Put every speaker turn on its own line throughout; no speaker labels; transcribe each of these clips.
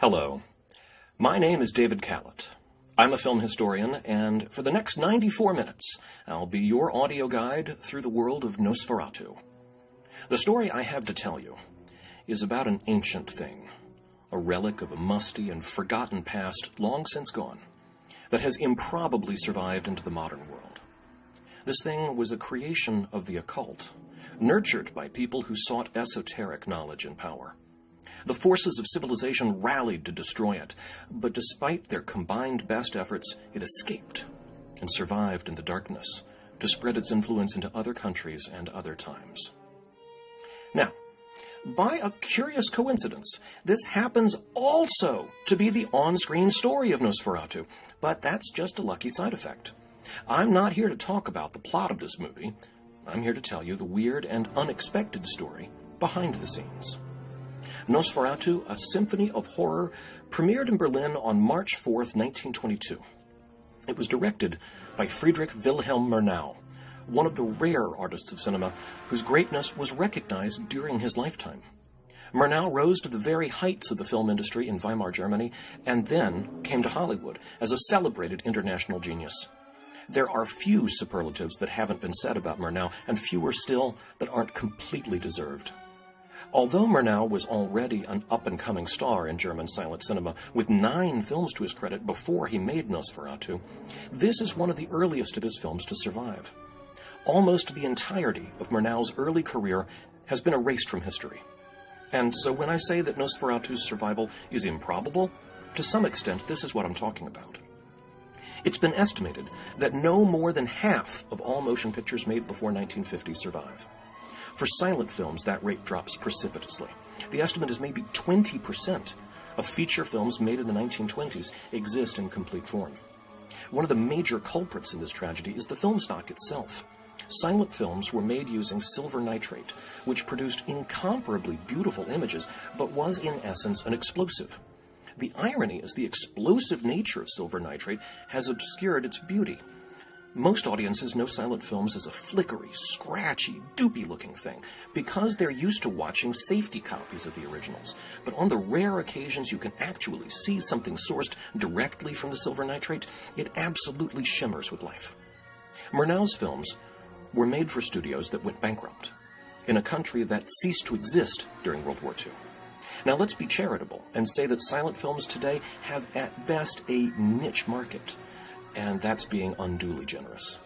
Hello, my name is David Callett. I'm a film historian, and for the next 94 minutes, I'll be your audio guide through the world of Nosferatu. The story I have to tell you is about an ancient thing, a relic of a musty and forgotten past long since gone, that has improbably survived into the modern world. This thing was a creation of the occult, nurtured by people who sought esoteric knowledge and power. The forces of civilization rallied to destroy it, but despite their combined best efforts, it escaped and survived in the darkness to spread its influence into other countries and other times. Now, by a curious coincidence, this happens also to be the on-screen story of Nosferatu, but that's just a lucky side effect. I'm not here to talk about the plot of this movie. I'm here to tell you the weird and unexpected story behind the scenes. Nosferatu, a Symphony of Horror, premiered in Berlin on March 4th, 1922. It was directed by Friedrich Wilhelm Murnau, one of the rare artists of cinema whose greatness was recognized during his lifetime. Murnau rose to the very heights of the film industry in Weimar, Germany, and then came to Hollywood as a celebrated international genius. There are few superlatives that haven't been said about Murnau, and fewer still that aren't completely deserved. Although Murnau was already an up-and-coming star in German silent cinema, with 9 films to his credit before he made Nosferatu, this is one of the earliest of his films to survive. Almost the entirety of Murnau's early career has been erased from history. And so when I say that Nosferatu's survival is improbable, to some extent this is what I'm talking about. It's been estimated that no more than half of all motion pictures made before 1950 survive. For silent films, that rate drops precipitously. The estimate is maybe 20% of feature films made in the 1920s exist in complete form. One of the major culprits in this tragedy is the film stock itself. Silent films were made using silver nitrate, which produced incomparably beautiful images, but was in essence an explosive. The irony is the explosive nature of silver nitrate has obscured its beauty. Most audiences know silent films as a flickery, scratchy, doopy-looking thing because they're used to watching safety copies of the originals. But on the rare occasions you can actually see something sourced directly from the silver nitrate, it absolutely shimmers with life. Murnau's films were made for studios that went bankrupt in a country that ceased to exist during World War II. Now let's be charitable and say that silent films today have at best a niche market, and that's being unduly generous.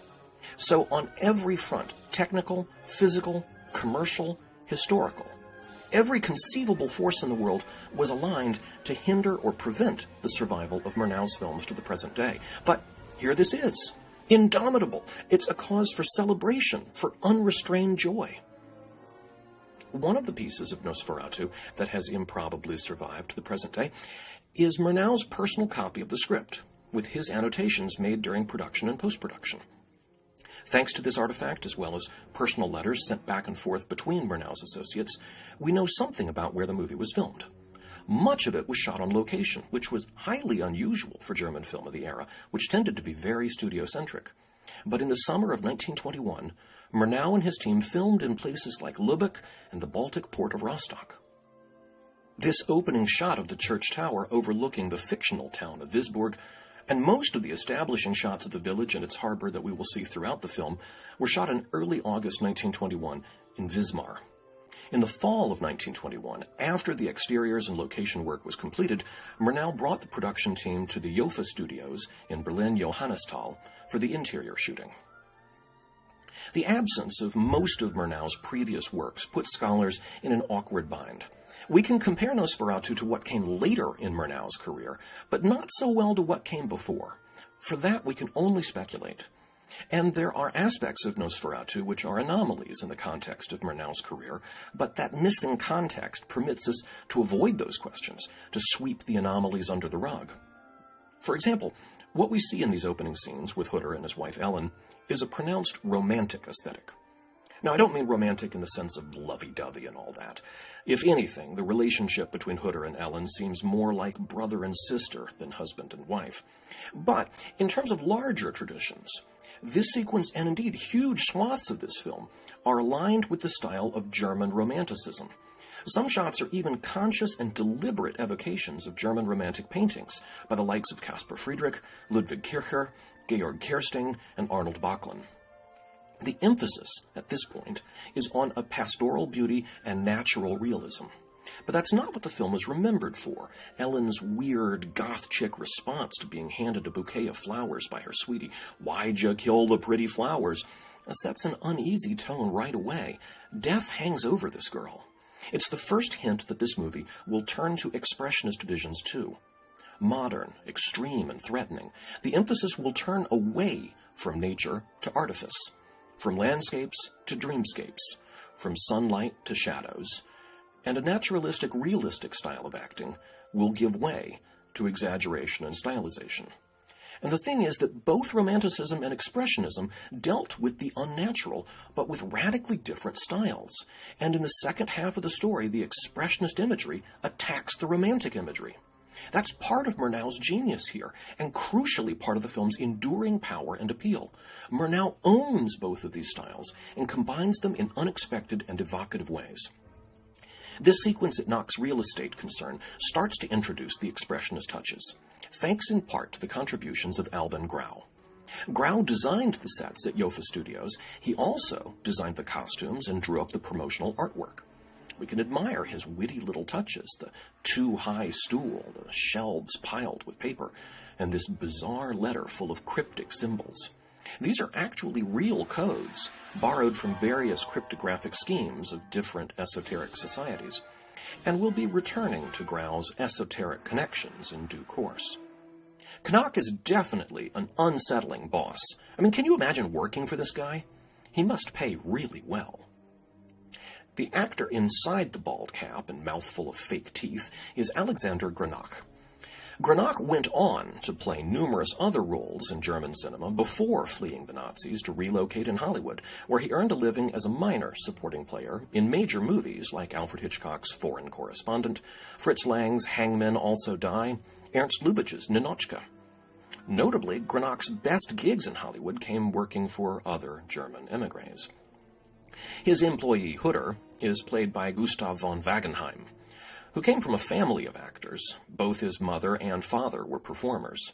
So on every front, technical, physical, commercial, historical, every conceivable force in the world was aligned to hinder or prevent the survival of Murnau's films to the present day. But here this is, indomitable. It's a cause for celebration, for unrestrained joy. One of the pieces of Nosferatu that has improbably survived to the present day is Murnau's personal copy of the script, with his annotations made during production and post-production. Thanks to this artifact, as well as personal letters sent back and forth between Murnau's associates, we know something about where the movie was filmed. Much of it was shot on location, which was highly unusual for German film of the era, which tended to be very studio-centric. But in the summer of 1921, Murnau and his team filmed in places like Lübeck and the Baltic port of Rostock. This opening shot of the church tower overlooking the fictional town of Visborg, and most of the establishing shots of the village and its harbor that we will see throughout the film, were shot in early August 1921 in Wismar. In the fall of 1921, after the exteriors and location work was completed, Murnau brought the production team to the Youre studios in Berlin-Johannisthal for the interior shooting. The absence of most of Murnau's previous works put scholars in an awkward bind. We can compare Nosferatu to what came later in Murnau's career, but not so well to what came before. For that, we can only speculate. And there are aspects of Nosferatu which are anomalies in the context of Murnau's career, but that missing context permits us to avoid those questions, to sweep the anomalies under the rug. For example, what we see in these opening scenes with Hutter and his wife Ellen is a pronounced romantic aesthetic. Now, I don't mean romantic in the sense of lovey-dovey and all that. If anything, the relationship between Hutter and Ellen seems more like brother and sister than husband and wife. But in terms of larger traditions, this sequence, and indeed huge swaths of this film, are aligned with the style of German Romanticism. Some shots are even conscious and deliberate evocations of German Romantic paintings by the likes of Caspar Friedrich, Ludwig Kircher, Georg Kersting, and Arnold Böcklin. The emphasis, at this point, is on a pastoral beauty and natural realism. But that's not what the film is remembered for. Ellen's weird, goth chick response to being handed a bouquet of flowers by her sweetie, "Why'd you kill the pretty flowers?" sets an uneasy tone right away. Death hangs over this girl. It's the first hint that this movie will turn to expressionist visions too. Modern, extreme, and threatening, the emphasis will turn away from nature to artifice, from landscapes to dreamscapes, from sunlight to shadows, and a naturalistic, realistic style of acting will give way to exaggeration and stylization. And the thing is that both Romanticism and Expressionism dealt with the unnatural, but with radically different styles. And in the second half of the story, the Expressionist imagery attacks the Romantic imagery. That's part of Murnau's genius here, and crucially part of the film's enduring power and appeal. Murnau owns both of these styles and combines them in unexpected and evocative ways. This sequence at Knock's real estate concern starts to introduce the Expressionist touches, thanks in part to the contributions of Alban Grau. Grau designed the sets at Yofa Studios. He also designed the costumes and drew up the promotional artwork. We can admire his witty little touches, the too-high stool, the shelves piled with paper, and this bizarre letter full of cryptic symbols. These are actually real codes, borrowed from various cryptographic schemes of different esoteric societies, and we'll be returning to Grau's esoteric connections in due course. Knock is definitely an unsettling boss. I mean, can you imagine working for this guy? He must pay really well. The actor inside the bald cap and mouthful of fake teeth is Alexander Granach. Granach went on to play numerous other roles in German cinema before fleeing the Nazis to relocate in Hollywood, where he earned a living as a minor supporting player in major movies like Alfred Hitchcock's Foreign Correspondent, Fritz Lang's Hangmen Also Die, Ernst Lubitsch's Ninotchka. Notably, Granach's best gigs in Hollywood came working for other German émigrés. His employee Hutter is played by Gustav von Wagenheim, who came from a family of actors. Both his mother and father were performers.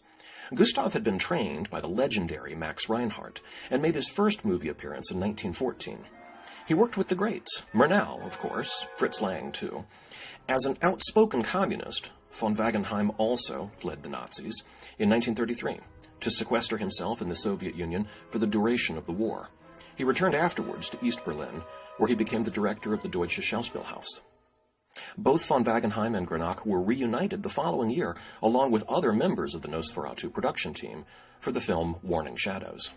Gustav had been trained by the legendary Max Reinhardt and made his first movie appearance in 1914. He worked with the greats, Murnau, of course, Fritz Lang, too. As an outspoken communist, von Wagenheim also fled the Nazis in 1933 to sequester himself in the Soviet Union for the duration of the war. He returned afterwards to East Berlin, where he became the director of the Deutsche Schauspielhaus. Both von Wagenheim and Granach were reunited the following year, along with other members of the Nosferatu production team, for the film Warning Shadows.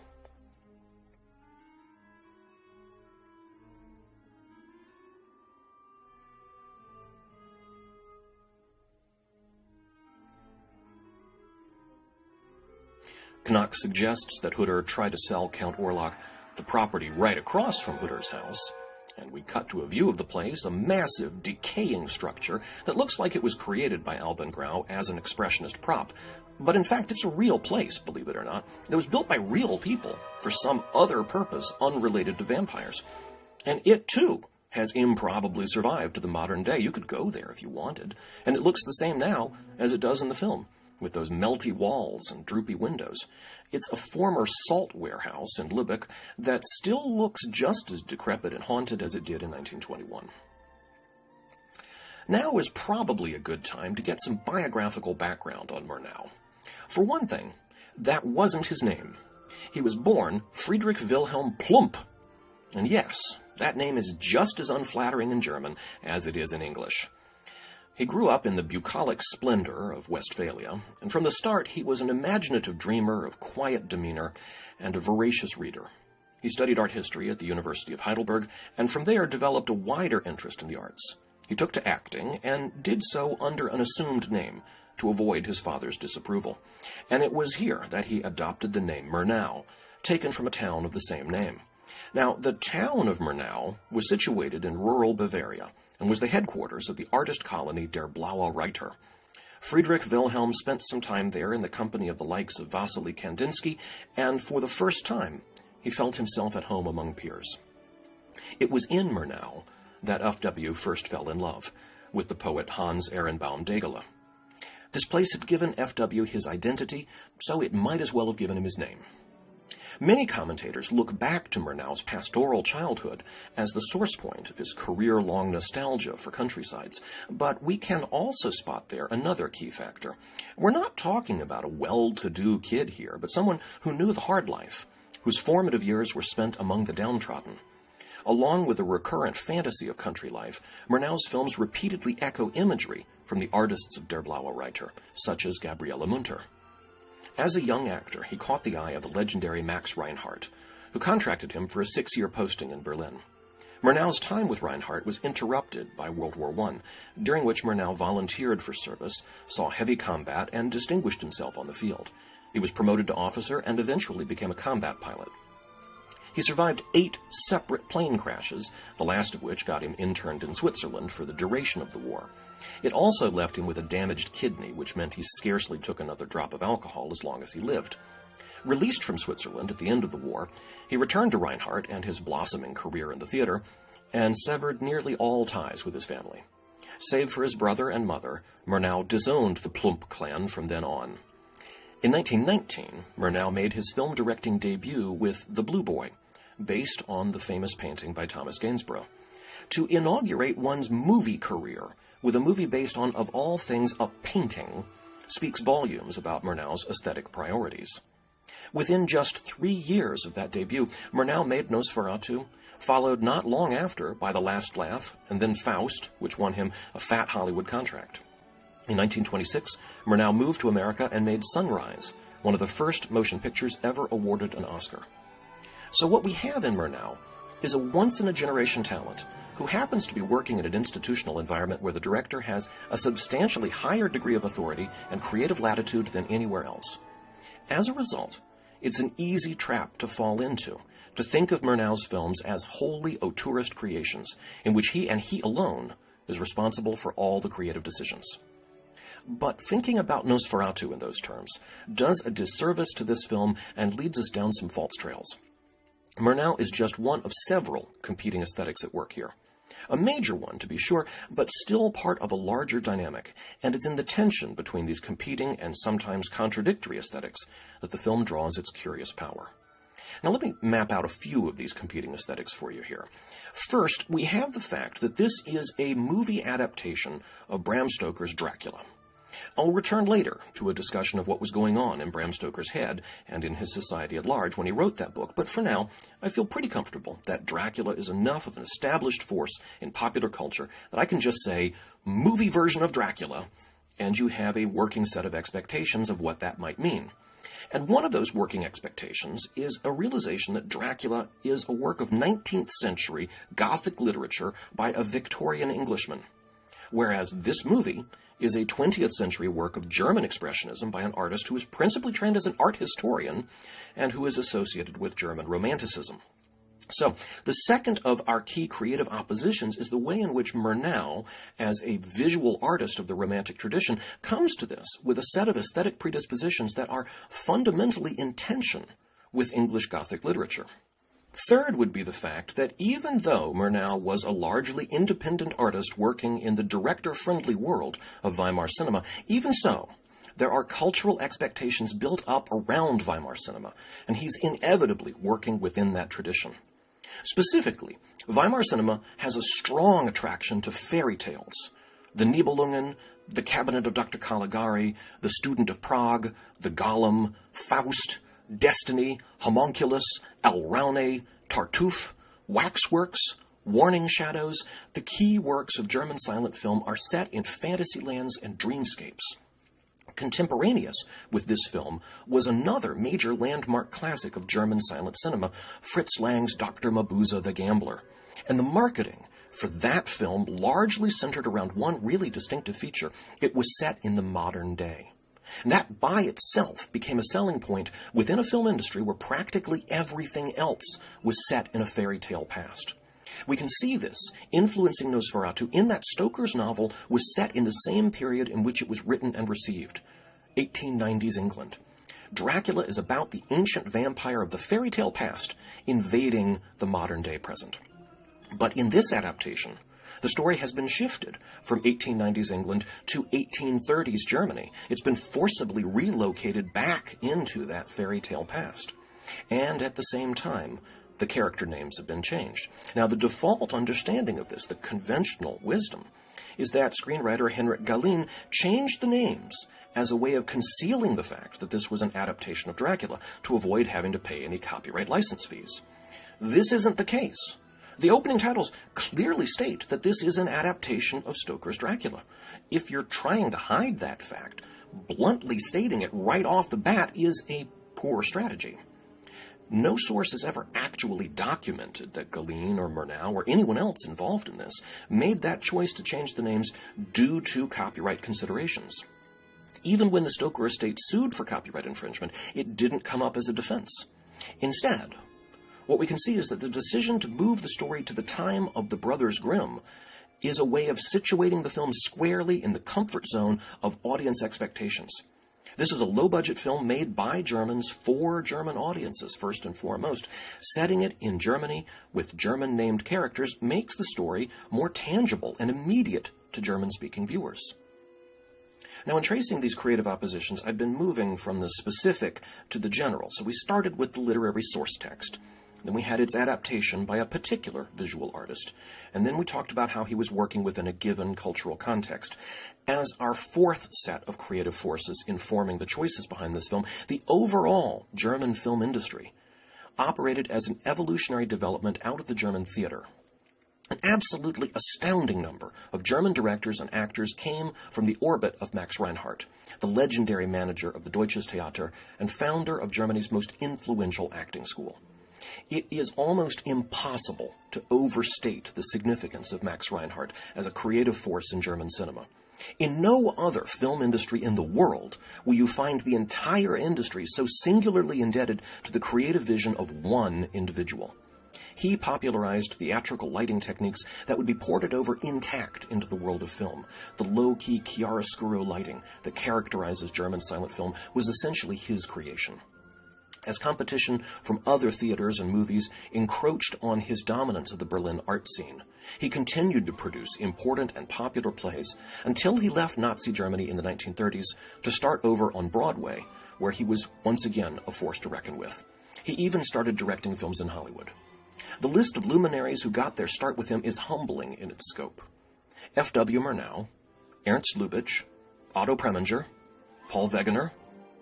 Knock suggests that Hutter tried to sell Count Orlok the property right across from Hutter's house, and we cut to a view of the place, a massive, decaying structure that looks like it was created by Alban Grau as an expressionist prop. But in fact, it's a real place, believe it or not. It was built by real people for some other purpose unrelated to vampires. And it, too, has improbably survived to the modern day. You could go there if you wanted, and it looks the same now as it does in the film, with those melty walls and droopy windows. It's a former salt warehouse in Lübeck that still looks just as decrepit and haunted as it did in 1921. Now is probably a good time to get some biographical background on Murnau. For one thing, that wasn't his name. He was born Friedrich Wilhelm Plump. And yes, that name is just as unflattering in German as it is in English. He grew up in the bucolic splendor of Westphalia, and from the start he was an imaginative dreamer of quiet demeanor and a voracious reader. He studied art history at the University of Heidelberg, and from there developed a wider interest in the arts. He took to acting, and did so under an assumed name, to avoid his father's disapproval. And it was here that he adopted the name Murnau, taken from a town of the same name. Now, the town of Murnau was situated in rural Bavaria, and was the headquarters of the artist colony Der Blaue Reiter. Friedrich Wilhelm spent some time there in the company of the likes of Wassily Kandinsky, and for the first time, he felt himself at home among peers. It was in Murnau that F.W. first fell in love, with the poet Hans Ehrenbaum Degele. This place had given F.W. his identity, so it might as well have given him his name. Many commentators look back to Murnau's pastoral childhood as the source point of his career-long nostalgia for countrysides, but we can also spot there another key factor. We're not talking about a well-to-do kid here, but someone who knew the hard life, whose formative years were spent among the downtrodden. Along with the recurrent fantasy of country life, Murnau's films repeatedly echo imagery from the artists of Der Blaue Reiter, such as Gabriele Munter. As a young actor, he caught the eye of the legendary Max Reinhardt, who contracted him for a 6-year posting in Berlin. Murnau's time with Reinhardt was interrupted by World War I, during which Murnau volunteered for service, saw heavy combat, and distinguished himself on the field. He was promoted to officer and eventually became a combat pilot. He survived 8 separate plane crashes, the last of which got him interned in Switzerland for the duration of the war. It also left him with a damaged kidney, which meant he scarcely took another drop of alcohol as long as he lived. Released from Switzerland at the end of the war, he returned to Reinhardt and his blossoming career in the theater, and severed nearly all ties with his family. Save for his brother and mother, Murnau disowned the Plump clan from then on. In 1919, Murnau made his film-directing debut with The Blue Boy, based on the famous painting by Thomas Gainsborough. To inaugurate one's movie career with a movie based on, of all things, a painting, speaks volumes about Murnau's aesthetic priorities. Within just 3 years of that debut, Murnau made Nosferatu, followed not long after by The Last Laugh, and then Faust, which won him a fat Hollywood contract. In 1926, Murnau moved to America and made Sunrise, one of the first motion pictures ever awarded an Oscar. So what we have in Murnau is a once-in-a-generation talent who happens to be working in an institutional environment where the director has a substantially higher degree of authority and creative latitude than anywhere else. As a result, it's an easy trap to fall into, to think of Murnau's films as wholly auteurist creations, in which he and he alone is responsible for all the creative decisions. But thinking about Nosferatu in those terms does a disservice to this film and leads us down some false trails. Murnau is just one of several competing aesthetics at work here. A major one, to be sure, but still part of a larger dynamic, and it's in the tension between these competing and sometimes contradictory aesthetics that the film draws its curious power. Now let me map out a few of these competing aesthetics for you here. First, we have the fact that this is a movie adaptation of Bram Stoker's Dracula. I'll return later to a discussion of what was going on in Bram Stoker's head and in his society at large when he wrote that book, but for now, I feel pretty comfortable that Dracula is enough of an established force in popular culture that I can just say, movie version of Dracula, and you have a working set of expectations of what that might mean. And one of those working expectations is a realization that Dracula is a work of 19th century Gothic literature by a Victorian Englishman, whereas this movie is a 20th century work of German expressionism by an artist who is principally trained as an art historian and who is associated with German Romanticism. So, the second of our key creative oppositions is the way in which Murnau, as a visual artist of the Romantic tradition, comes to this with a set of aesthetic predispositions that are fundamentally in tension with English Gothic literature. Third would be the fact that even though Murnau was a largely independent artist working in the director-friendly world of Weimar cinema, even so, there are cultural expectations built up around Weimar cinema, and he's inevitably working within that tradition. Specifically, Weimar cinema has a strong attraction to fairy tales. The Nibelungen, the Cabinet of Dr. Caligari, The Student of Prague, The Golem, Faust, Destiny, Homunculus, Alraune, Tartuffe, Waxworks, Warning Shadows. The key works of German silent film are set in fantasy lands and dreamscapes. Contemporaneous with this film was another major landmark classic of German silent cinema, Fritz Lang's Dr. Mabuse the Gambler. And the marketing for that film largely centered around one really distinctive feature. It was set in the modern day. And that by itself became a selling point within a film industry where practically everything else was set in a fairy tale past. We can see this influencing Nosferatu in that Stoker's novel was set in the same period in which it was written and received, 1890s England. Dracula is about the ancient vampire of the fairy tale past invading the modern day present. But in this adaptation, The story has been shifted from 1890s England to 1830s Germany. It's been forcibly relocated back into that fairy tale past. And at the same time, the character names have been changed. Now, the default understanding of this, the conventional wisdom, is that screenwriter Henrik Galeen changed the names as a way of concealing the fact that this was an adaptation of Dracula to avoid having to pay any copyright license fees. This isn't the case. The opening titles clearly state that this is an adaptation of Stoker's Dracula. If you're trying to hide that fact, bluntly stating it right off the bat is a poor strategy. No source has ever actually documented that Galeen or Murnau or anyone else involved in this made that choice to change the names due to copyright considerations. Even when the Stoker estate sued for copyright infringement, it didn't come up as a defense. Instead, what we can see is that the decision to move the story to the time of the Brothers Grimm is a way of situating the film squarely in the comfort zone of audience expectations. This is a low-budget film made by Germans for German audiences, first and foremost. Setting it in Germany with German-named characters makes the story more tangible and immediate to German-speaking viewers. Now, in tracing these creative oppositions, I've been moving from the specific to the general. So we started with the literary source text. Then we had its adaptation by a particular visual artist. And then we talked about how he was working within a given cultural context. As our fourth set of creative forces informing the choices behind this film, the overall German film industry operated as an evolutionary development out of the German theater. An absolutely astounding number of German directors and actors came from the orbit of Max Reinhardt, the legendary manager of the Deutsches Theater and founder of Germany's most influential acting school. It is almost impossible to overstate the significance of Max Reinhardt as a creative force in German cinema. In no other film industry in the world will you find the entire industry so singularly indebted to the creative vision of one individual. He popularized theatrical lighting techniques that would be ported over intact into the world of film. The low-key chiaroscuro lighting that characterizes German silent film was essentially his creation. As competition from other theaters and movies encroached on his dominance of the Berlin art scene, he continued to produce important and popular plays until he left Nazi Germany in the 1930s to start over on Broadway, where he was once again a force to reckon with. He even started directing films in Hollywood. The list of luminaries who got their start with him is humbling in its scope. F.W. Murnau, Ernst Lubitsch, Otto Preminger, Paul Wegener,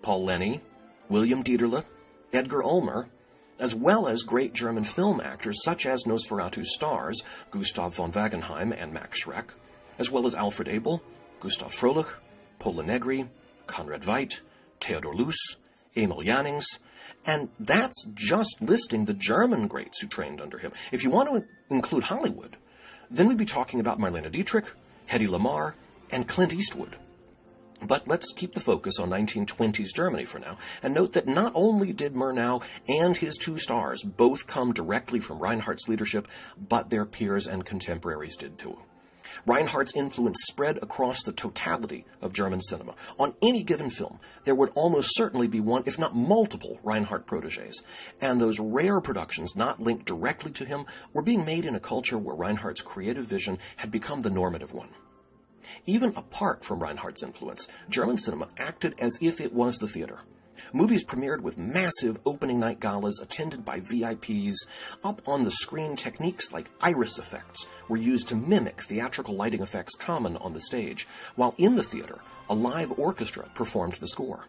Paul Lenny, William Dieterle, Edgar Ulmer, as well as great German film actors such as Nosferatu's stars, Gustav von Wagenheim and Max Schreck, as well as Alfred Abel, Gustav Fröhlich, Pola Negri, Konrad Veidt, Theodor Loos, Emil Jannings, and that's just listing the German greats who trained under him. If you want to include Hollywood, then we'd be talking about Marlene Dietrich, Hedy Lamarr, and Clint Eastwood. But let's keep the focus on 1920s Germany for now, and note that not only did Murnau and his two stars both come directly from Reinhardt's leadership, but their peers and contemporaries did too. Reinhardt's influence spread across the totality of German cinema. On any given film, there would almost certainly be one, if not multiple, Reinhardt protégés, and those rare productions not linked directly to him were being made in a culture where Reinhardt's creative vision had become the normative one. Even apart from Reinhardt's influence, German cinema acted as if it was the theater. Movies premiered with massive opening night galas attended by VIPs. Up on the screen, techniques like iris effects were used to mimic theatrical lighting effects common on the stage, while in the theater, a live orchestra performed the score.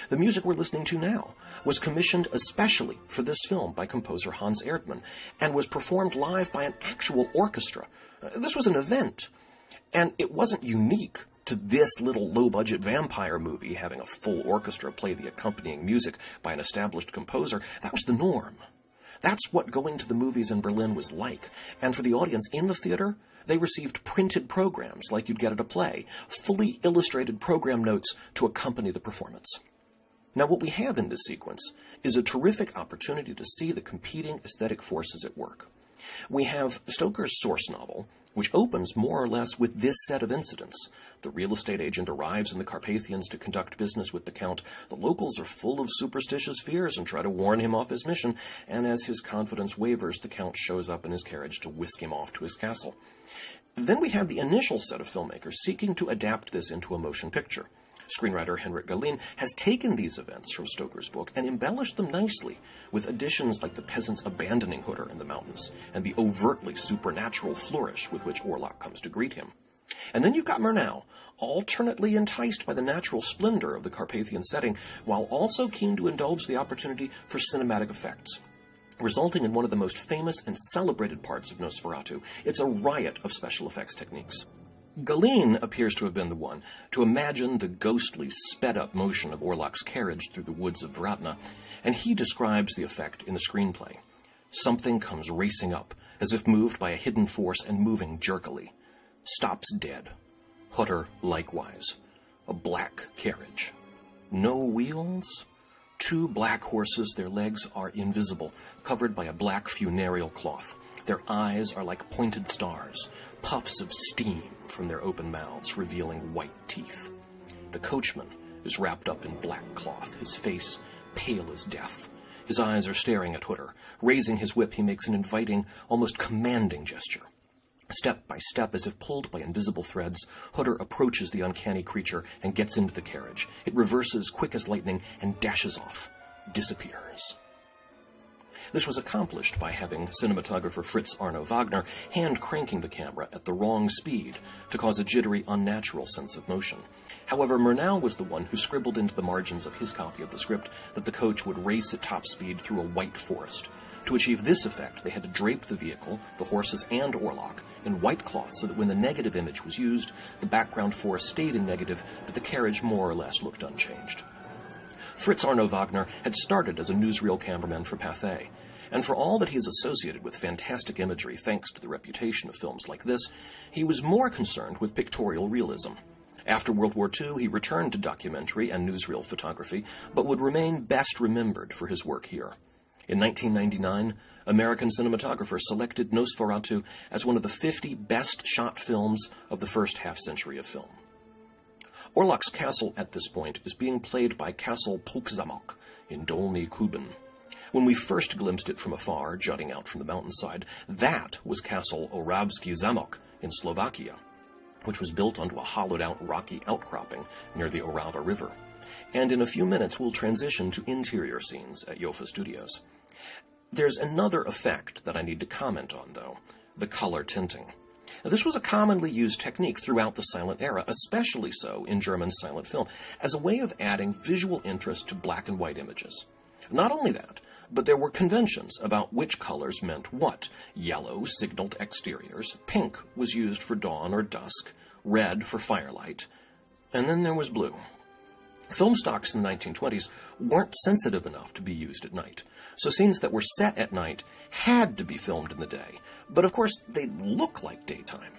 The music we're listening to now was commissioned especially for this film by composer Hans Erdmann and was performed live by an actual orchestra. This was an event, and it wasn't unique to this little low-budget vampire movie having a full orchestra play the accompanying music by an established composer. That was the norm. That's what going to the movies in Berlin was like. And for the audience in the theater, they received printed programs like you'd get at a play, fully illustrated program notes to accompany the performance. Now, what we have in this sequence is a terrific opportunity to see the competing aesthetic forces at work. We have Stoker's source novel, which opens more or less with this set of incidents. The real estate agent arrives in the Carpathians to conduct business with the Count. The locals are full of superstitious fears and try to warn him off his mission, and as his confidence wavers, the Count shows up in his carriage to whisk him off to his castle. Then we have the initial set of filmmakers seeking to adapt this into a motion picture. Screenwriter Henrik Galeen has taken these events from Stoker's book and embellished them nicely with additions like the peasants abandoning Hutter in the mountains and the overtly supernatural flourish with which Orlok comes to greet him. And then you've got Murnau, alternately enticed by the natural splendor of the Carpathian setting, while also keen to indulge the opportunity for cinematic effects, resulting in one of the most famous and celebrated parts of Nosferatu. It's a riot of special effects techniques. Galeen appears to have been the one to imagine the ghostly, sped-up motion of Orlok's carriage through the woods of Vratna, and he describes the effect in the screenplay. Something comes racing up, as if moved by a hidden force and moving jerkily. Stops dead. Hutter likewise. A black carriage. No wheels? 2 black horses, their legs are invisible, covered by a black funereal cloth. Their eyes are like pointed stars, puffs of steam from their open mouths revealing white teeth. The coachman is wrapped up in black cloth, his face pale as death. His eyes are staring at Hutter. Raising his whip, he makes an inviting, almost commanding gesture. Step by step, as if pulled by invisible threads, Hutter approaches the uncanny creature and gets into the carriage. It reverses quick as lightning and dashes off, disappears. This was accomplished by having cinematographer Fritz Arno Wagner hand-cranking the camera at the wrong speed to cause a jittery, unnatural sense of motion. However, Murnau was the one who scribbled into the margins of his copy of the script that the coach would race at top speed through a white forest. To achieve this effect, they had to drape the vehicle, the horses, and Orlok in white cloth so that when the negative image was used, the background forest stayed in negative, but the carriage more or less looked unchanged. Fritz Arno Wagner had started as a newsreel cameraman for Pathé, and for all that he is associated with fantastic imagery thanks to the reputation of films like this, he was more concerned with pictorial realism. After World War II, he returned to documentary and newsreel photography, but would remain best remembered for his work here. In 1999, American cinematographers selected Nosferatu as one of the 50 best-shot films of the first half-century of film. Orlok's castle at this point is being played by Castle Pókzamok in Dolny Kuban. When we first glimpsed it from afar, jutting out from the mountainside, that was Castle Oravsky Zamok in Slovakia, which was built onto a hollowed-out rocky outcropping near the Orava River. And in a few minutes, we'll transition to interior scenes at Jofa Studios. There's another effect that I need to comment on, though, the color tinting. Now, this was a commonly used technique throughout the silent era, especially so in German silent film, as a way of adding visual interest to black and white images. Not only that, but there were conventions about which colors meant what. Yellow signaled exteriors, pink was used for dawn or dusk, red for firelight, and then there was blue. Film stocks in the 1920s weren't sensitive enough to be used at night, so scenes that were set at night had to be filmed in the day, but of course they'd look like daytime.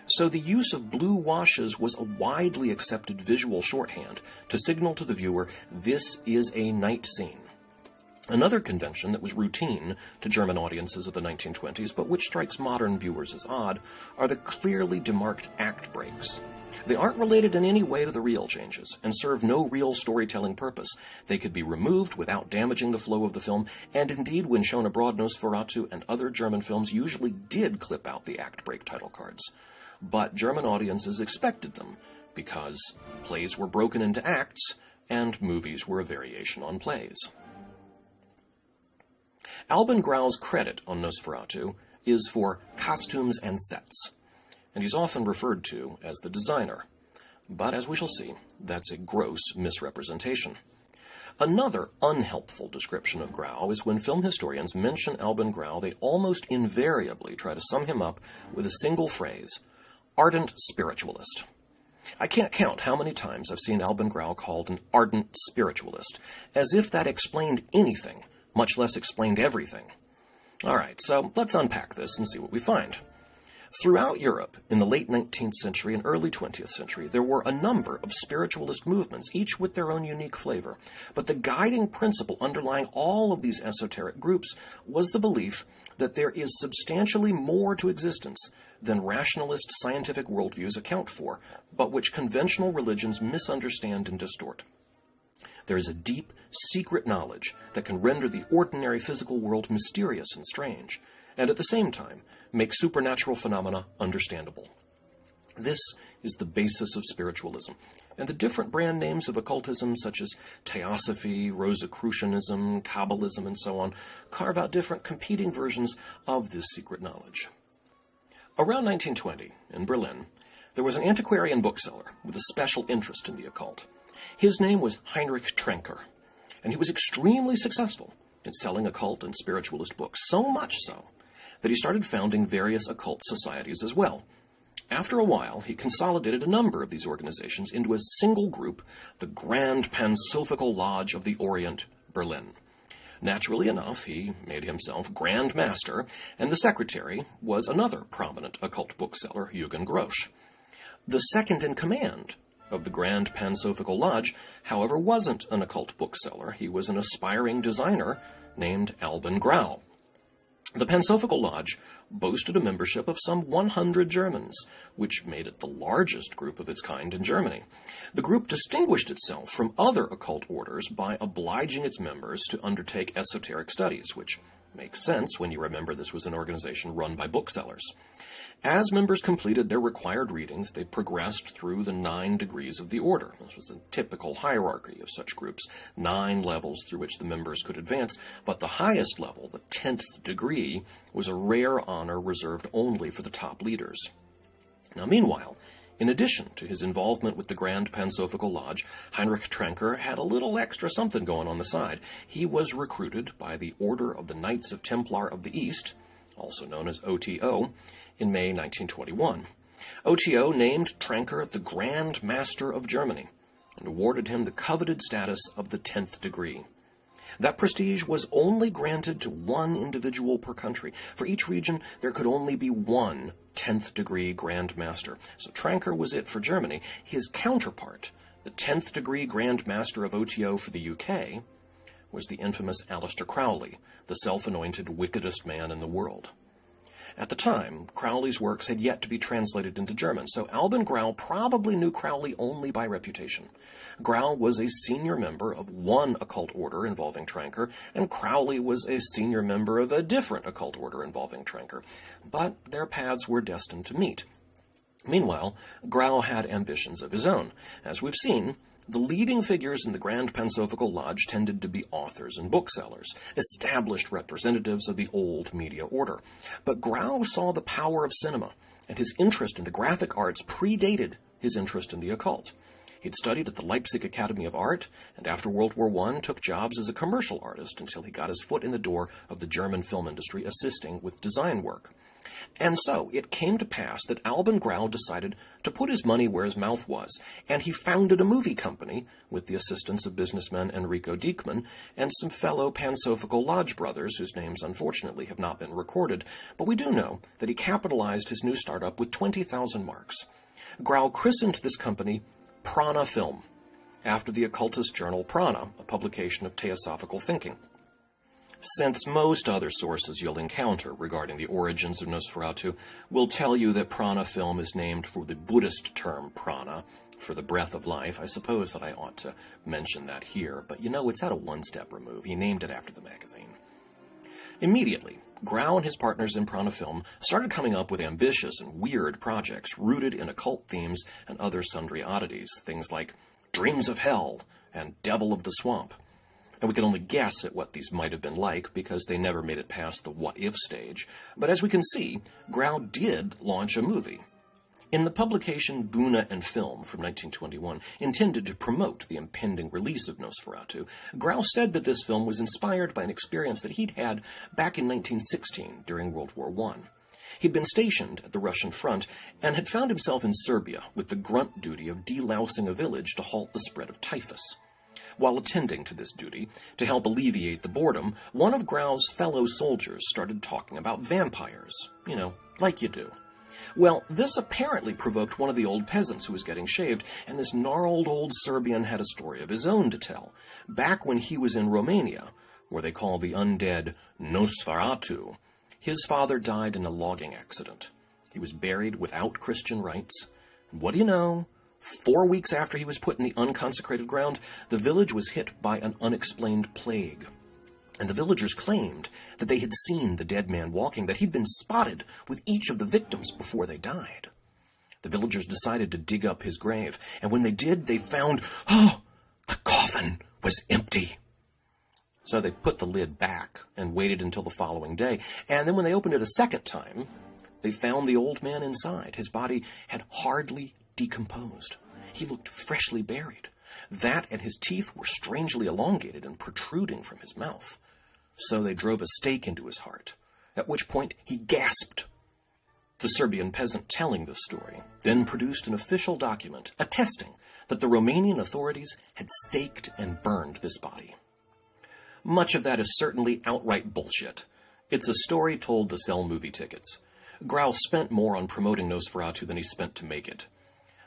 So the use of blue washes was a widely accepted visual shorthand to signal to the viewer this is a night scene. Another convention that was routine to German audiences of the 1920s, but which strikes modern viewers as odd, are the clearly demarked act breaks. They aren't related in any way to the reel changes, and serve no real storytelling purpose. They could be removed without damaging the flow of the film, and indeed, when shown abroad, Nosferatu and other German films usually did clip out the act break title cards. But German audiences expected them, because plays were broken into acts, and movies were a variation on plays. Albin Grau's credit on Nosferatu is for costumes and sets, and he's often referred to as the designer. But as we shall see, that's a gross misrepresentation. Another unhelpful description of Grau is when film historians mention Albin Grau, they almost invariably try to sum him up with a single phrase, ardent spiritualist. I can't count how many times I've seen Albin Grau called an ardent spiritualist, as if that explained anything, much less explained everything. All right, so let's unpack this and see what we find. Throughout Europe, in the late 19th century and early 20th century, there were a number of spiritualist movements, each with their own unique flavor. But the guiding principle underlying all of these esoteric groups was the belief that there is substantially more to existence than rationalist scientific worldviews account for, but which conventional religions misunderstand and distort. There is a deep, secret knowledge that can render the ordinary physical world mysterious and strange, and at the same time make supernatural phenomena understandable. This is the basis of spiritualism, and the different brand names of occultism, such as Theosophy, Rosicrucianism, Kabbalism, and so on, carve out different competing versions of this secret knowledge. Around 1920, in Berlin, there was an antiquarian bookseller with a special interest in the occult. His name was Heinrich Trenker, and he was extremely successful in selling occult and spiritualist books, so much so that he started founding various occult societies as well. After a while, he consolidated a number of these organizations into a single group, the Grand Pansophical Lodge of the Orient, Berlin. Naturally enough, he made himself Grand Master, and the secretary was another prominent occult bookseller, Eugen Grosch. The second in command of the Grand Pansophical Lodge, however, wasn't an occult bookseller. He was an aspiring designer named Albin Grau. The Pansophical Lodge boasted a membership of some 100 Germans, which made it the largest group of its kind in Germany. The group distinguished itself from other occult orders by obliging its members to undertake esoteric studies, which makes sense when you remember this was an organization run by booksellers. As members completed their required readings, they progressed through the 9 degrees of the order. This was a typical hierarchy of such groups, 9 levels through which the members could advance, but the highest level, the 10th degree, was a rare honor reserved only for the top leaders. Now, meanwhile, in addition to his involvement with the Grand Pansophical Lodge, Heinrich Trenker had a little extra something going on the side. He was recruited by the Order of the Knights of Templar of the East, also known as OTO, in May 1921. OTO named Trenker the Grand Master of Germany and awarded him the coveted status of the 10th degree. That prestige was only granted to one individual per country. For each region, there could only be one 10th degree Grand Master. So Trenker was it for Germany. His counterpart, the 10th degree Grand Master of OTO for the UK, was the infamous Aleister Crowley, the self-anointed wickedest man in the world. At the time, Crowley's works had yet to be translated into German, so Albin Grau probably knew Crowley only by reputation. Grau was a senior member of one occult order involving Trenker, and Crowley was a senior member of a different occult order involving Trenker. But their paths were destined to meet. Meanwhile, Grau had ambitions of his own. As we've seen, the leading figures in the Grand Pansophical Lodge tended to be authors and booksellers, established representatives of the old media order. But Grau saw the power of cinema, and his interest in the graphic arts predated his interest in the occult. He'd studied at the Leipzig Academy of Art, and after World War I took jobs as a commercial artist until he got his foot in the door of the German film industry assisting with design work. And so it came to pass that Albin Grau decided to put his money where his mouth was, and he founded a movie company with the assistance of businessman Enrico Diekmann and some fellow Pansophical Lodge brothers whose names unfortunately have not been recorded, but we do know that he capitalized his new startup with 20,000 marks. Grau christened this company Prana Film, after the occultist journal Prana, a publication of Theosophical thinking. Since most other sources you'll encounter regarding the origins of Nosferatu will tell you that Prana Film is named for the Buddhist term prana, for the breath of life, I suppose that I ought to mention that here, but it's at a one-step remove. He named it after the magazine. Immediately, Grau and his partners in Prana Film started coming up with ambitious and weird projects rooted in occult themes and other sundry oddities, things like Dreams of Hell and Devil of the Swamp. And we can only guess at what these might have been like because they never made it past the what-if stage. But as we can see, Grau did launch a movie. In the publication Bühne and Film from 1921, intended to promote the impending release of Nosferatu, Grau said that this film was inspired by an experience that he'd had back in 1916 during World War I. He'd been stationed at the Russian front and had found himself in Serbia with the grunt duty of delousing a village to halt the spread of typhus. While attending to this duty, to help alleviate the boredom, one of Grau's fellow soldiers started talking about vampires. Like you do. Well, this apparently provoked one of the old peasants who was getting shaved, and this gnarled old Serbian had a story of his own to tell. Back when he was in Romania, where they call the undead Nosferatu, his father died in a logging accident. He was buried without Christian rites. And what do you know? 4 weeks after he was put in the unconsecrated ground, the village was hit by an unexplained plague. And the villagers claimed that they had seen the dead man walking, that he'd been spotted with each of the victims before they died. The villagers decided to dig up his grave, and when they did, they found, oh, the coffin was empty. So they put the lid back and waited until the following day, and then when they opened it a second time, they found the old man inside. His body had hardly decomposed. He looked freshly buried. That and his teeth were strangely elongated and protruding from his mouth. So they drove a stake into his heart, at which point he gasped. The Serbian peasant telling this story then produced an official document attesting that the Romanian authorities had staked and burned this body. Much of that is certainly outright bullshit. It's a story told to sell movie tickets. Grau spent more on promoting Nosferatu than he spent to make it.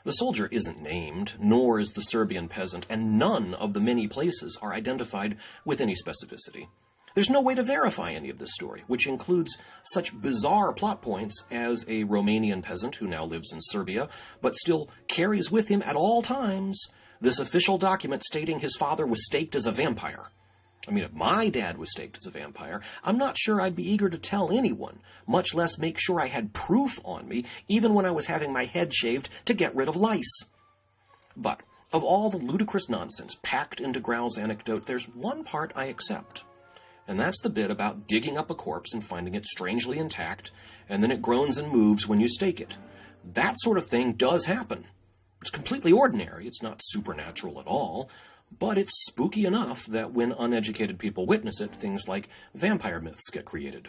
The soldier isn't named, nor is the Serbian peasant, and none of the many places are identified with any specificity. There's no way to verify any of this story, which includes such bizarre plot points as a Romanian peasant who now lives in Serbia, but still carries with him at all times this official document stating his father was staked as a vampire. I mean, if my dad was staked as a vampire, I'm not sure I'd be eager to tell anyone, much less make sure I had proof on me, even when I was having my head shaved to get rid of lice. But of all the ludicrous nonsense packed into Grau's anecdote, there's one part I accept. And that's the bit about digging up a corpse and finding it strangely intact, and then it groans and moves when you stake it. That sort of thing does happen. It's completely ordinary. It's not supernatural at all. But it's spooky enough that when uneducated people witness it, things like vampire myths get created.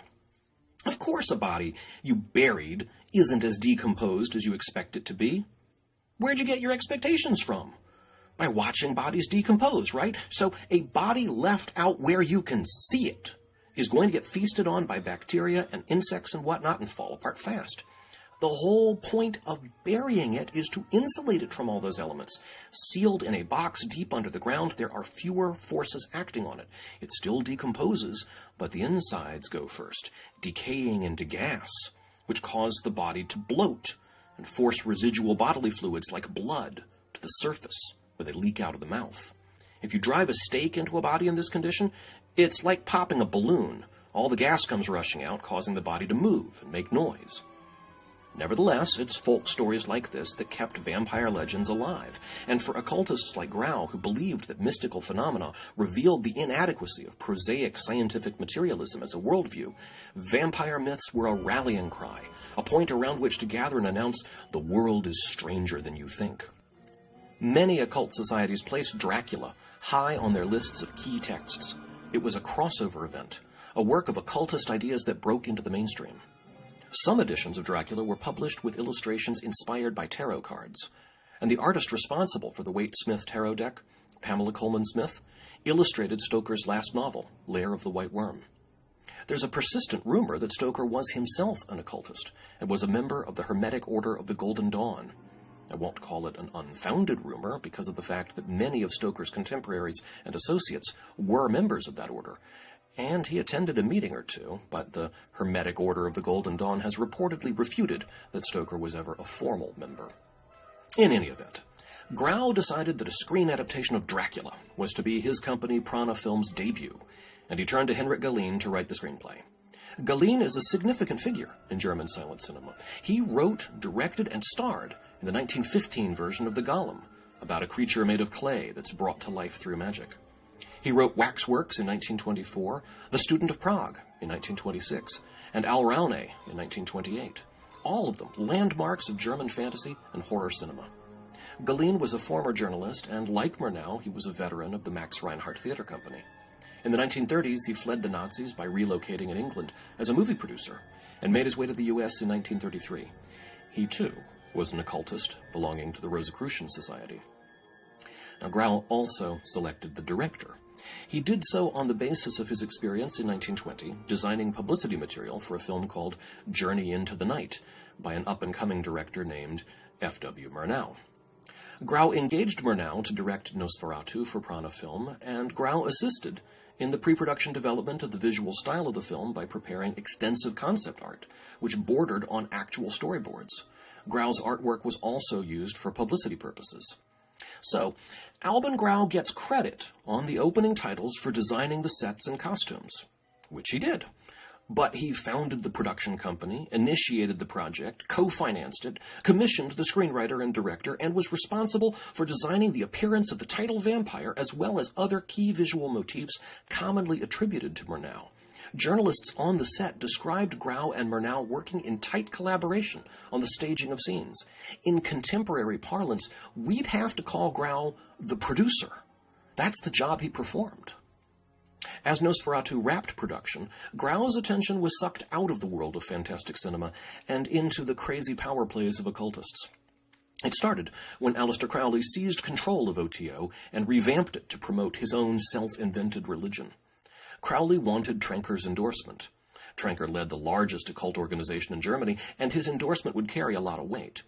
Of course a body you buried isn't as decomposed as you expect it to be. Where'd you get your expectations from? By watching bodies decompose, right? So a body left out where you can see it is going to get feasted on by bacteria and insects and whatnot and fall apart fast. The whole point of burying it is to insulate it from all those elements. Sealed in a box deep under the ground, there are fewer forces acting on it. It still decomposes, but the insides go first, decaying into gas, which cause the body to bloat and force residual bodily fluids like blood to the surface, where they leak out of the mouth. If you drive a stake into a body in this condition, it's like popping a balloon. All the gas comes rushing out, causing the body to move and make noise. Nevertheless, it's folk stories like this that kept vampire legends alive, and for occultists like Grau, who believed that mystical phenomena revealed the inadequacy of prosaic scientific materialism as a worldview, vampire myths were a rallying cry, a point around which to gather and announce, the world is stranger than you think. Many occult societies placed Dracula high on their lists of key texts. It was a crossover event, a work of occultist ideas that broke into the mainstream. Some editions of Dracula were published with illustrations inspired by tarot cards, and the artist responsible for the Waite-Smith tarot deck, Pamela Coleman Smith, illustrated Stoker's last novel, Lair of the White Worm. There's a persistent rumor that Stoker was himself an occultist and was a member of the Hermetic Order of the Golden Dawn. I won't call it an unfounded rumor because of the fact that many of Stoker's contemporaries and associates were members of that order, and he attended a meeting or two, but the Hermetic Order of the Golden Dawn has reportedly refuted that Stoker was ever a formal member. In any event, Grau decided that a screen adaptation of Dracula was to be his company Prana Films' debut, and he turned to Henrik Galeen to write the screenplay. Galeen is a significant figure in German silent cinema. He wrote, directed, and starred in the 1915 version of The Golem, about a creature made of clay that's brought to life through magic. He wrote Waxworks in 1924, The Student of Prague in 1926, and Alraune in 1928. All of them landmarks of German fantasy and horror cinema. Galeen was a former journalist, and like Murnau, he was a veteran of the Max Reinhardt Theater Company. In the 1930s, he fled the Nazis by relocating in England as a movie producer, and made his way to the U.S. in 1933. He, too, was an occultist belonging to the Rosicrucian Society. Now, Grau also selected the director. He did so on the basis of his experience in 1920 designing publicity material for a film called Journey into the Night by an up-and-coming director named F.W. Murnau. Grau engaged Murnau to direct Nosferatu for Prana Film, and Grau assisted in the pre-production development of the visual style of the film by preparing extensive concept art, which bordered on actual storyboards. Grau's artwork was also used for publicity purposes. So, Alban Grau gets credit on the opening titles for designing the sets and costumes, which he did. But he founded the production company, initiated the project, co-financed it, commissioned the screenwriter and director, and was responsible for designing the appearance of the title vampire as well as other key visual motifs commonly attributed to Murnau. Journalists on the set described Grau and Murnau working in tight collaboration on the staging of scenes. In contemporary parlance, we'd have to call Grau the producer. That's the job he performed. As Nosferatu wrapped production, Grau's attention was sucked out of the world of fantastic cinema and into the crazy power plays of occultists. It started when Aleister Crowley seized control of OTO and revamped it to promote his own self-invented religion. Crowley wanted Trenker's endorsement. Trenker led the largest occult organization in Germany, and his endorsement would carry a lot of weight.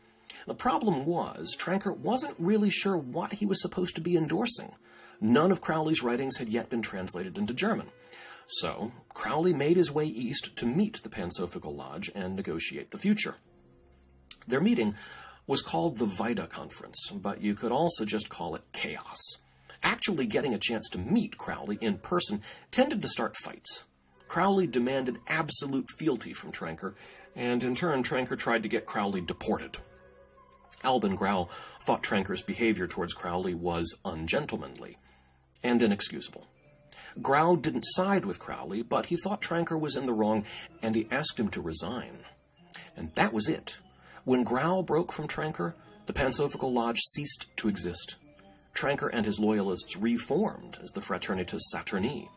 The problem was, Trenker wasn't really sure what he was supposed to be endorsing. None of Crowley's writings had yet been translated into German. So, Crowley made his way east to meet the Pansophical Lodge and negotiate the future. Their meeting was called the Vida Conference, but you could also just call it chaos. Actually getting a chance to meet Crowley in person tended to start fights. Crowley demanded absolute fealty from Trenker, and in turn Trenker tried to get Crowley deported. Albin Grau thought Trenker's behavior towards Crowley was ungentlemanly and inexcusable. Grau didn't side with Crowley, but he thought Trenker was in the wrong, and he asked him to resign. And that was it. When Grau broke from Trenker, the Pansophical Lodge ceased to exist. Trenker and his loyalists reformed as the Fraternitas Saturni.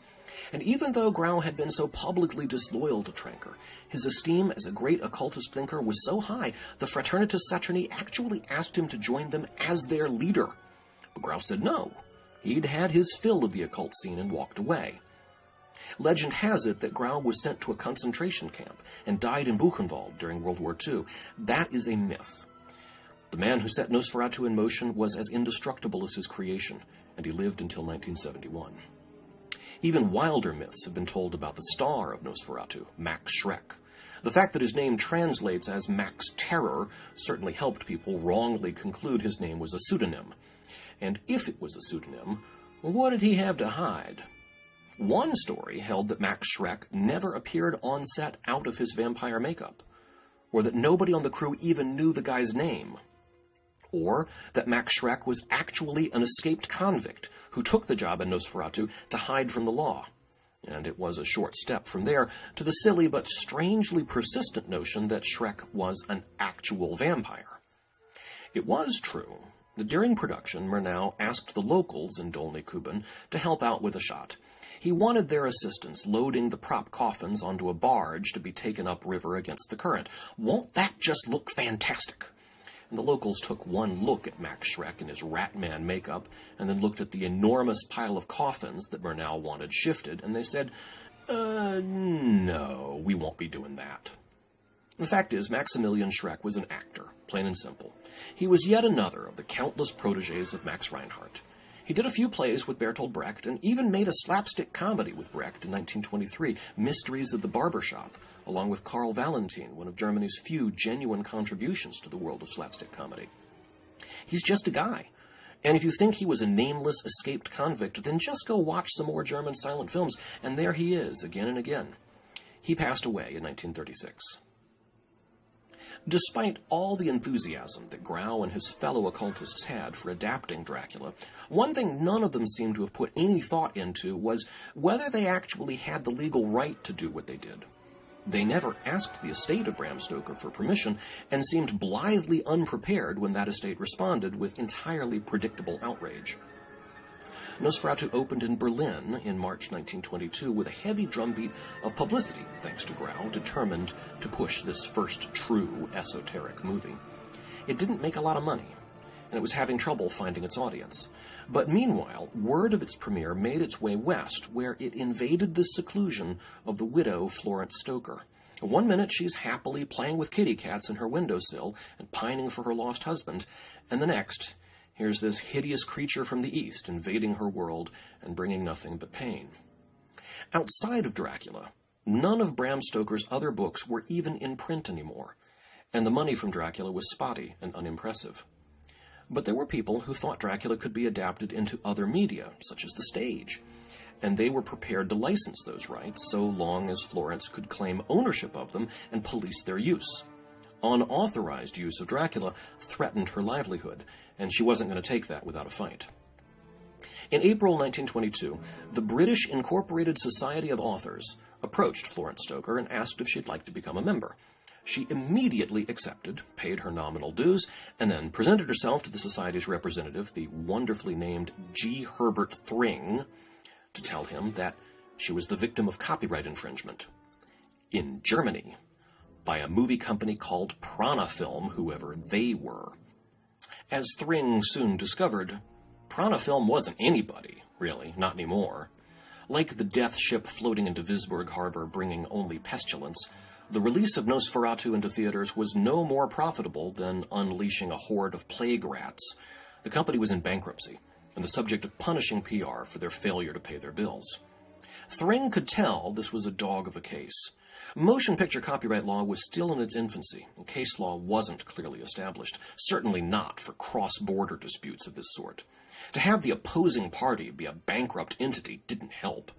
And even though Grau had been so publicly disloyal to Trenker, his esteem as a great occultist thinker was so high, the Fraternitas Saturni actually asked him to join them as their leader. But Grau said no. He'd had his fill of the occult scene and walked away. Legend has it that Grau was sent to a concentration camp and died in Buchenwald during World War II. That is a myth. The man who set Nosferatu in motion was as indestructible as his creation, and he lived until 1971. Even wilder myths have been told about the star of Nosferatu, Max Schreck. The fact that his name translates as Max Terror certainly helped people wrongly conclude his name was a pseudonym. And if it was a pseudonym, what did he have to hide? One story held that Max Schreck never appeared on set out of his vampire makeup, or that nobody on the crew even knew the guy's name, or that Max Schreck was actually an escaped convict who took the job in Nosferatu to hide from the law. And it was a short step from there to the silly but strangely persistent notion that Schreck was an actual vampire. It was true that during production, Murnau asked the locals in Dolny Kuban to help out with a shot. He wanted their assistance loading the prop coffins onto a barge to be taken upriver against the current. Won't that just look fantastic? And the locals took one look at Max Schreck in his Ratman makeup, and then looked at the enormous pile of coffins that Murnau wanted shifted, and they said, no, we won't be doing that. The fact is, Maximilian Schreck was an actor, plain and simple. He was yet another of the countless protégés of Max Reinhardt. He did a few plays with Bertolt Brecht, and even made a slapstick comedy with Brecht in 1923, Mysteries of the Barbershop, along with Karl Valentin, one of Germany's few genuine contributions to the world of slapstick comedy. He's just a guy. And if you think he was a nameless, escaped convict, then just go watch some more German silent films, and there he is, again and again. He passed away in 1936. Despite all the enthusiasm that Grau and his fellow occultists had for adapting Dracula, one thing none of them seemed to have put any thought into was whether they actually had the legal right to do what they did. They never asked the estate of Bram Stoker for permission, and seemed blithely unprepared when that estate responded with entirely predictable outrage. Nosferatu opened in Berlin in March 1922 with a heavy drumbeat of publicity, thanks to Grau, determined to push this first true esoteric movie. It didn't make a lot of money, and it was having trouble finding its audience. But meanwhile, word of its premiere made its way west, where it invaded the seclusion of the widow Florence Stoker. One minute she's happily playing with kitty cats in her windowsill and pining for her lost husband, and the next, here's this hideous creature from the East invading her world and bringing nothing but pain. Outside of Dracula, none of Bram Stoker's other books were even in print anymore, and the money from Dracula was spotty and unimpressive. But there were people who thought Dracula could be adapted into other media, such as the stage. and they were prepared to license those rights so long as Florence could claim ownership of them and police their use. Unauthorized use of Dracula threatened her livelihood, and she wasn't going to take that without a fight. In April 1922, the British Incorporated Society of Authors approached Florence Stoker and asked if she'd like to become a member. She immediately accepted, paid her nominal dues, and then presented herself to the Society's representative, the wonderfully named G. Herbert Thring, to tell him that she was the victim of copyright infringement in Germany by a movie company called Prana Film, whoever they were. As Thring soon discovered, Prana Film wasn't anybody, really, not anymore. Like the death ship floating into Visburg Harbor bringing only pestilence, the release of Nosferatu into theaters was no more profitable than unleashing a horde of plague rats. The company was in bankruptcy, and the subject of punishing PR for their failure to pay their bills. Thring could tell this was a dog of a case. Motion picture copyright law was still in its infancy, and case law wasn't clearly established, certainly not for cross-border disputes of this sort. To have the opposing party be a bankrupt entity didn't help,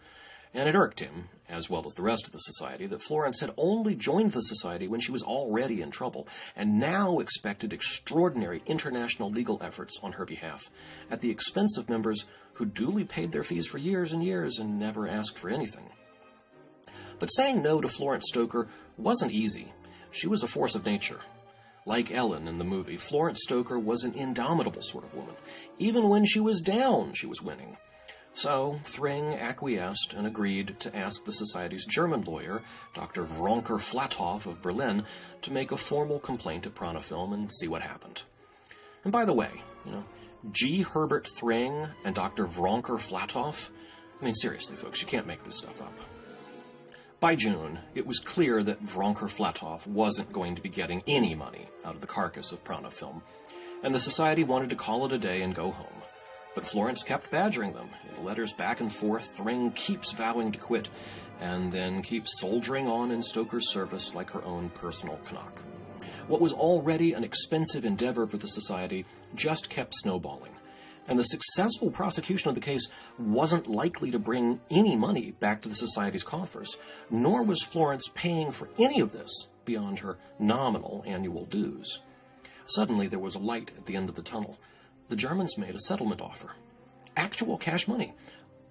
and it irked him, as well as the rest of the Society, that Florence had only joined the Society when she was already in trouble, and now expected extraordinary international legal efforts on her behalf, at the expense of members who duly paid their fees for years and years and never asked for anything. But saying no to Florence Stoker wasn't easy. She was a force of nature. Like Ellen in the movie, Florence Stoker was an indomitable sort of woman. Even when she was down, she was winning. So Thring acquiesced and agreed to ask the Society's German lawyer, Dr. Wronker Flathoff of Berlin, to make a formal complaint at Prana Film and see what happened. And by the way, G. Herbert Thring and Dr. Wronker Flathoff, I mean, seriously, folks, you can't make this stuff up. By June, it was clear that Wronker Flathoff wasn't going to be getting any money out of the carcass of Prana Film, and the Society wanted to call it a day and go home. But Florence kept badgering them. In letters back and forth, Thring keeps vowing to quit, and then keeps soldiering on in Stoker's service like her own personal Canuck. What was already an expensive endeavor for the Society just kept snowballing, and the successful prosecution of the case wasn't likely to bring any money back to the Society's coffers, nor was Florence paying for any of this beyond her nominal annual dues. Suddenly there was a light at the end of the tunnel. The Germans made a settlement offer. Actual cash money,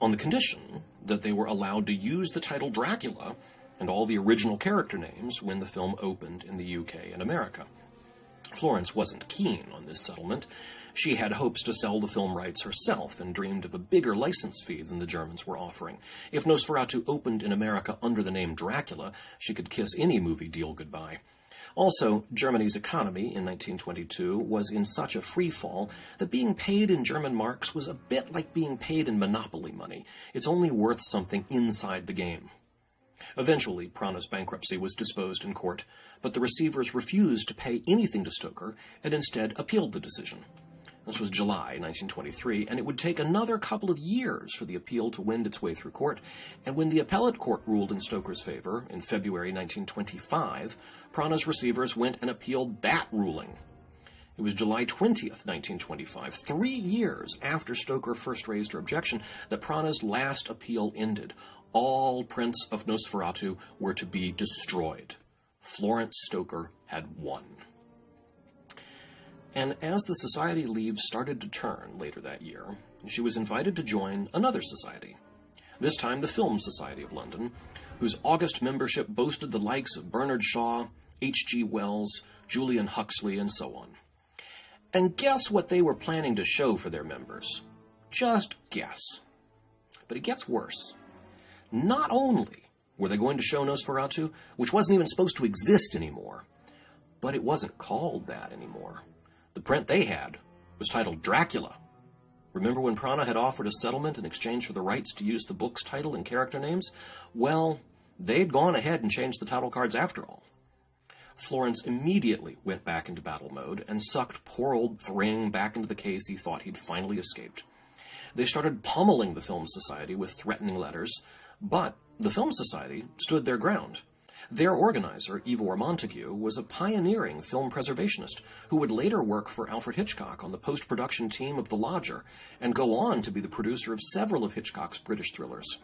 on the condition that they were allowed to use the title Dracula and all the original character names when the film opened in the UK and America. Florence wasn't keen on this settlement. She had hopes to sell the film rights herself and dreamed of a bigger license fee than the Germans were offering. If Nosferatu opened in America under the name Dracula, she could kiss any movie deal goodbye. Also, Germany's economy in 1922 was in such a free fall that being paid in German marks was a bit like being paid in Monopoly money. It's only worth something inside the game. Eventually, Prana's bankruptcy was disposed in court, but the receivers refused to pay anything to Stoker and instead appealed the decision. This was July 1923, and it would take another couple of years for the appeal to wend its way through court, and when the appellate court ruled in Stoker's favor in February 1925, Prana's receivers went and appealed that ruling. It was July 20th, 1925, 3 years after Stoker first raised her objection, that Prana's last appeal ended. All prints of Nosferatu were to be destroyed. Florence Stoker had won. And as the Society leaves started to turn later that year, she was invited to join another society, this time the Film Society of London, whose august membership boasted the likes of Bernard Shaw, H.G. Wells, Julian Huxley, and so on. And guess what they were planning to show for their members? Just guess. But it gets worse. Not only were they going to show Nosferatu, which wasn't even supposed to exist anymore, but it wasn't called that anymore. The print they had was titled Dracula. Remember when Prana had offered a settlement in exchange for the rights to use the book's title and character names? Well, they'd gone ahead and changed the title cards after all. Florence immediately went back into battle mode and sucked poor old Thring back into the case he thought he'd finally escaped. They started pummeling the Film Society with threatening letters, but the Film Society stood their ground. Their organizer, Ivor Montagu, was a pioneering film preservationist who would later work for Alfred Hitchcock on the post-production team of The Lodger and go on to be the producer of several of Hitchcock's British thrillers.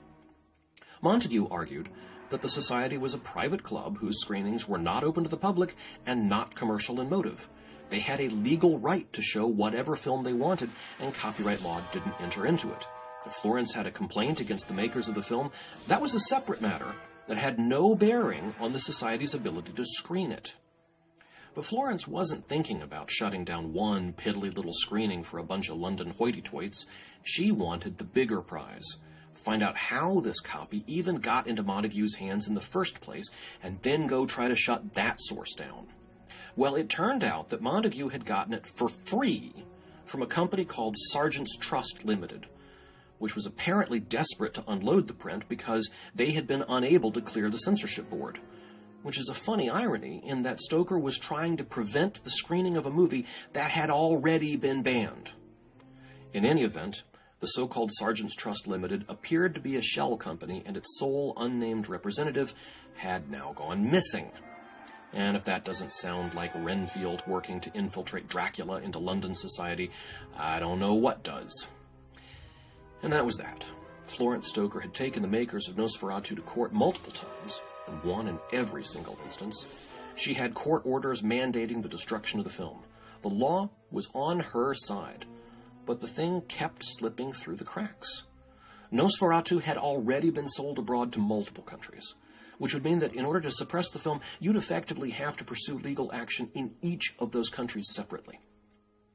Montagu argued that the Society was a private club whose screenings were not open to the public and not commercial in motive. They had a legal right to show whatever film they wanted, and copyright law didn't enter into it. If Florence had a complaint against the makers of the film, that was a separate matter that had no bearing on the Society's ability to screen it. But Florence wasn't thinking about shutting down one piddly little screening for a bunch of London hoity-toits. She wanted the bigger prize. Find out how this copy even got into Montagu's hands in the first place, and then go try to shut that source down. Well, it turned out that Montagu had gotten it for free from a company called Sargent's Trust Limited, which was apparently desperate to unload the print because they had been unable to clear the censorship board. Which is a funny irony in that Stoker was trying to prevent the screening of a movie that had already been banned. In any event, the so-called Sargent's Trust Limited appeared to be a shell company, and its sole unnamed representative had now gone missing. And if that doesn't sound like Renfield working to infiltrate Dracula into London society, I don't know what does. And that was that. Florence Stoker had taken the makers of Nosferatu to court multiple times, and won in every single instance. She had court orders mandating the destruction of the film. The law was on her side, but the thing kept slipping through the cracks. Nosferatu had already been sold abroad to multiple countries, which would mean that in order to suppress the film, you'd effectively have to pursue legal action in each of those countries separately.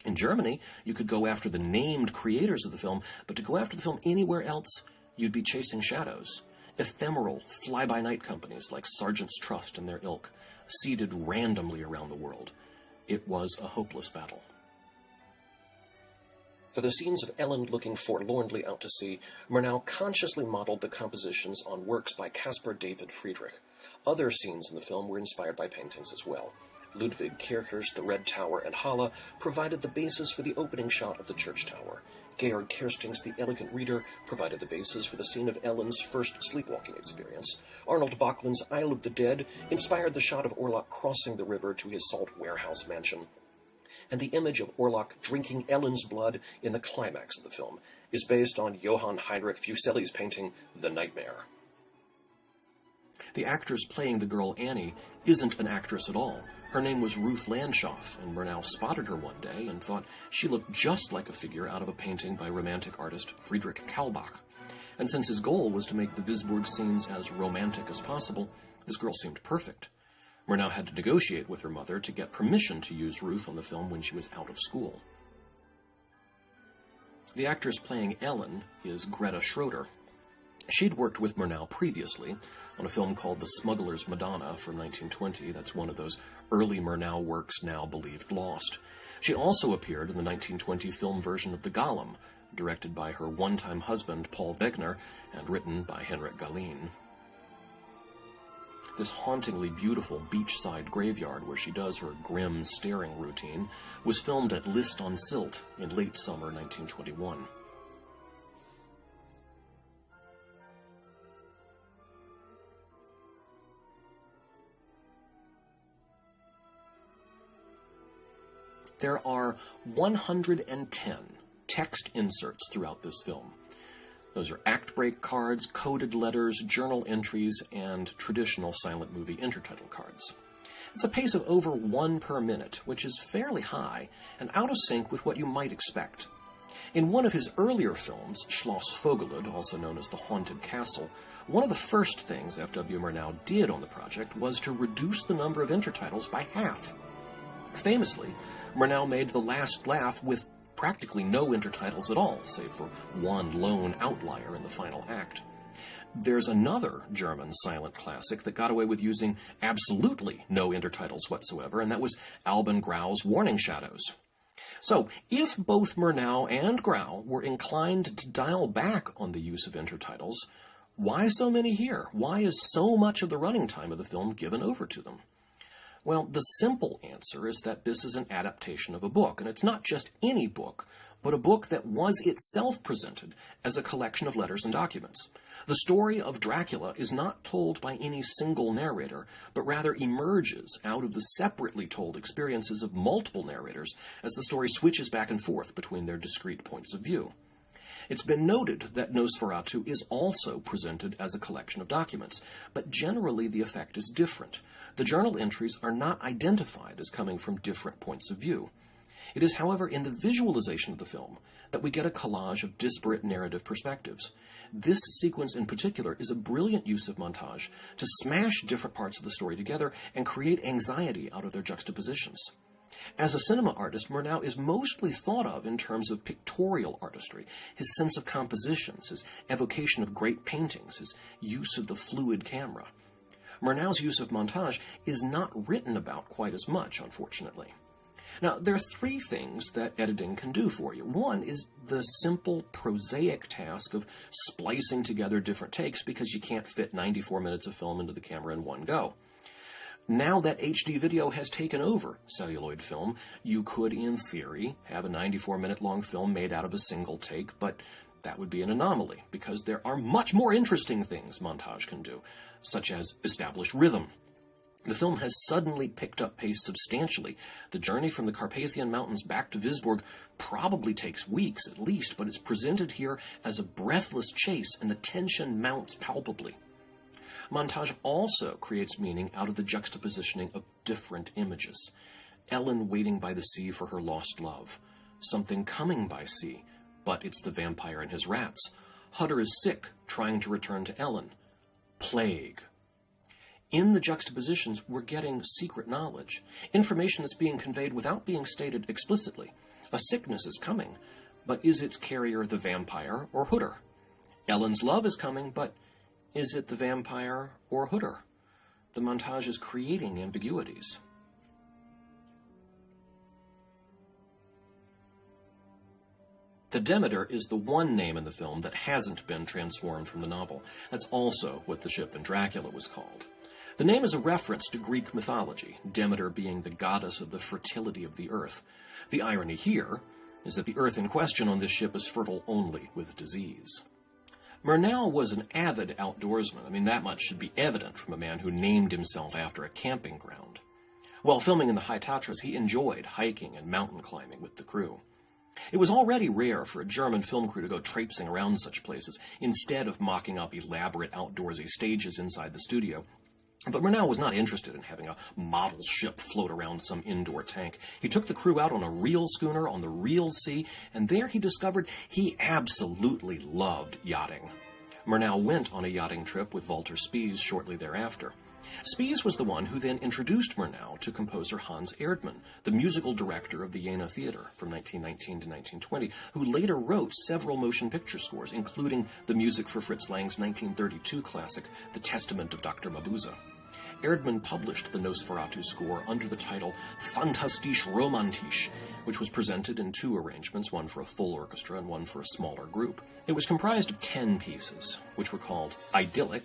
In Germany, you could go after the named creators of the film, but to go after the film anywhere else, you'd be chasing shadows. Ephemeral, fly-by-night companies like Sargent's Trust and their ilk, seeded randomly around the world. It was a hopeless battle. For the scenes of Ellen looking forlornly out to sea, Murnau consciously modeled the compositions on works by Caspar David Friedrich. Other scenes in the film were inspired by paintings as well. Ludwig Kircher's The Red Tower and Halle provided the basis for the opening shot of the church tower. Georg Kersting's The Elegant Reader provided the basis for the scene of Ellen's first sleepwalking experience. Arnold Böcklin's Isle of the Dead inspired the shot of Orlok crossing the river to his salt warehouse mansion. And the image of Orlok drinking Ellen's blood in the climax of the film is based on Johann Heinrich Fuseli's painting The Nightmare. The actress playing the girl Annie isn't an actress at all. Her name was Ruth Landshoff, and Murnau spotted her one day and thought she looked just like a figure out of a painting by romantic artist Friedrich Kaulbach. And since his goal was to make the Wisburg scenes as romantic as possible, this girl seemed perfect. Murnau had to negotiate with her mother to get permission to use Ruth on the film when she was out of school. The actress playing Ellen is Greta Schroeder. She'd worked with Murnau previously on a film called The Smuggler's Madonna from 1920. That's one of those early Murnau works now believed lost. She also appeared in the 1920 film version of The Golem, directed by her one-time husband Paul Wegener and written by Henrik Galeen. This hauntingly beautiful beachside graveyard where she does her grim staring routine was filmed at List on Silt in late summer 1921. There are 110 text inserts throughout this film. Those are act break cards, coded letters, journal entries, and traditional silent movie intertitle cards. It's a pace of over 1 per minute, which is fairly high and out of sync with what you might expect. In one of his earlier films, Schloss Vogelud, also known as The Haunted Castle, one of the first things F.W. Murnau did on the project was to reduce the number of intertitles by half. Famously, Murnau made The Last Laugh with practically no intertitles at all, save for one lone outlier in the final act. There's another German silent classic that got away with using absolutely no intertitles whatsoever, and that was Alban Grau's Warning Shadows. So, if both Murnau and Grau were inclined to dial back on the use of intertitles, why so many here? Why is so much of the running time of the film given over to them? Well, the simple answer is that this is an adaptation of a book, and it's not just any book, but a book that was itself presented as a collection of letters and documents. The story of Dracula is not told by any single narrator, but rather emerges out of the separately told experiences of multiple narrators as the story switches back and forth between their discrete points of view. It's been noted that Nosferatu is also presented as a collection of documents, but generally the effect is different. The journal entries are not identified as coming from different points of view. It is, however, in the visualization of the film that we get a collage of disparate narrative perspectives. This sequence in particular is a brilliant use of montage to smash different parts of the story together and create anxiety out of their juxtapositions. As a cinema artist, Murnau is mostly thought of in terms of pictorial artistry, his sense of compositions, his evocation of great paintings, his use of the fluid camera. Murnau's use of montage is not written about quite as much, unfortunately. Now, there are three things that editing can do for you. One is the simple, prosaic task of splicing together different takes because you can't fit 94 minutes of film into the camera in one go. Now that HD video has taken over celluloid film, you could, in theory, have a 94-minute-long film made out of a single take, but that would be an anomaly, because there are much more interesting things montage can do, such as establish rhythm. The film has suddenly picked up pace substantially. The journey from the Carpathian Mountains back to Visborg probably takes weeks at least, but it's presented here as a breathless chase, and the tension mounts palpably. Montage also creates meaning out of the juxtapositioning of different images. Ellen waiting by the sea for her lost love. Something coming by sea, but it's the vampire and his rats. Hutter is sick, trying to return to Ellen. Plague. In the juxtapositions, we're getting secret knowledge, information that's being conveyed without being stated explicitly. A sickness is coming, but is its carrier the vampire or Hutter? Ellen's love is coming, but is it the vampire or Hutter? The montage is creating ambiguities. The Demeter is the one name in the film that hasn't been transformed from the novel. That's also what the ship in Dracula was called. The name is a reference to Greek mythology, Demeter being the goddess of the fertility of the earth. The irony here is that the earth in question on this ship is fertile only with disease. Murnau was an avid outdoorsman. I mean, that much should be evident from a man who named himself after a camping ground. While filming in the High Tatras, he enjoyed hiking and mountain climbing with the crew. It was already rare for a German film crew to go traipsing around such places, instead of mocking up elaborate outdoorsy stages inside the studio. But Murnau was not interested in having a model ship float around some indoor tank. He took the crew out on a real schooner on the real sea, and there he discovered he absolutely loved yachting. Murnau went on a yachting trip with Walter Spies shortly thereafter. Spies was the one who then introduced Murnau to composer Hans Erdmann, the musical director of the Jena Theater from 1919 to 1920, who later wrote several motion picture scores, including the music for Fritz Lang's 1932 classic, The Testament of Dr. Mabuse. Erdmann published the Nosferatu score under the title Fantastisch Romantisch, which was presented in two arrangements, one for a full orchestra and one for a smaller group. It was comprised of 10 pieces, which were called idyllic,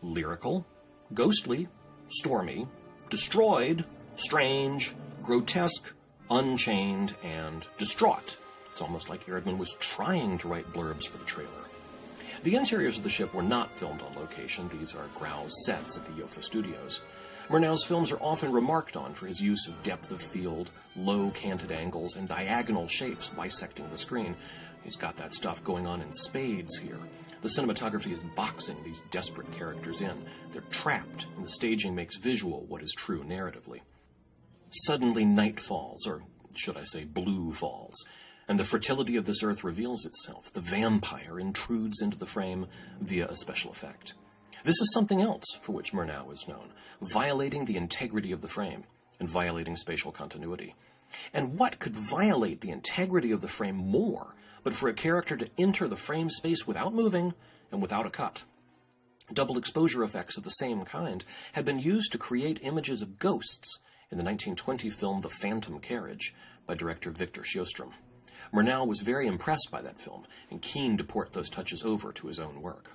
lyrical, ghostly, stormy, destroyed, strange, grotesque, unchained, and distraught. It's almost like Erdmann was trying to write blurbs for the trailer. The interiors of the ship were not filmed on location. These are Grau's sets at the Yofa Studios. Murnau's films are often remarked on for his use of depth of field, low canted angles, and diagonal shapes bisecting the screen. He's got that stuff going on in spades here. The cinematography is boxing these desperate characters in. They're trapped, and the staging makes visual what is true narratively. Suddenly night falls, or should I say blue falls, and the fertility of this earth reveals itself. The vampire intrudes into the frame via a special effect. This is something else for which Murnau is known, violating the integrity of the frame and violating spatial continuity. And what could violate the integrity of the frame more but for a character to enter the frame space without moving and without a cut? Double exposure effects of the same kind had been used to create images of ghosts in the 1920 film The Phantom Carriage by director Victor Sjöström. Murnau was very impressed by that film and keen to port those touches over to his own work.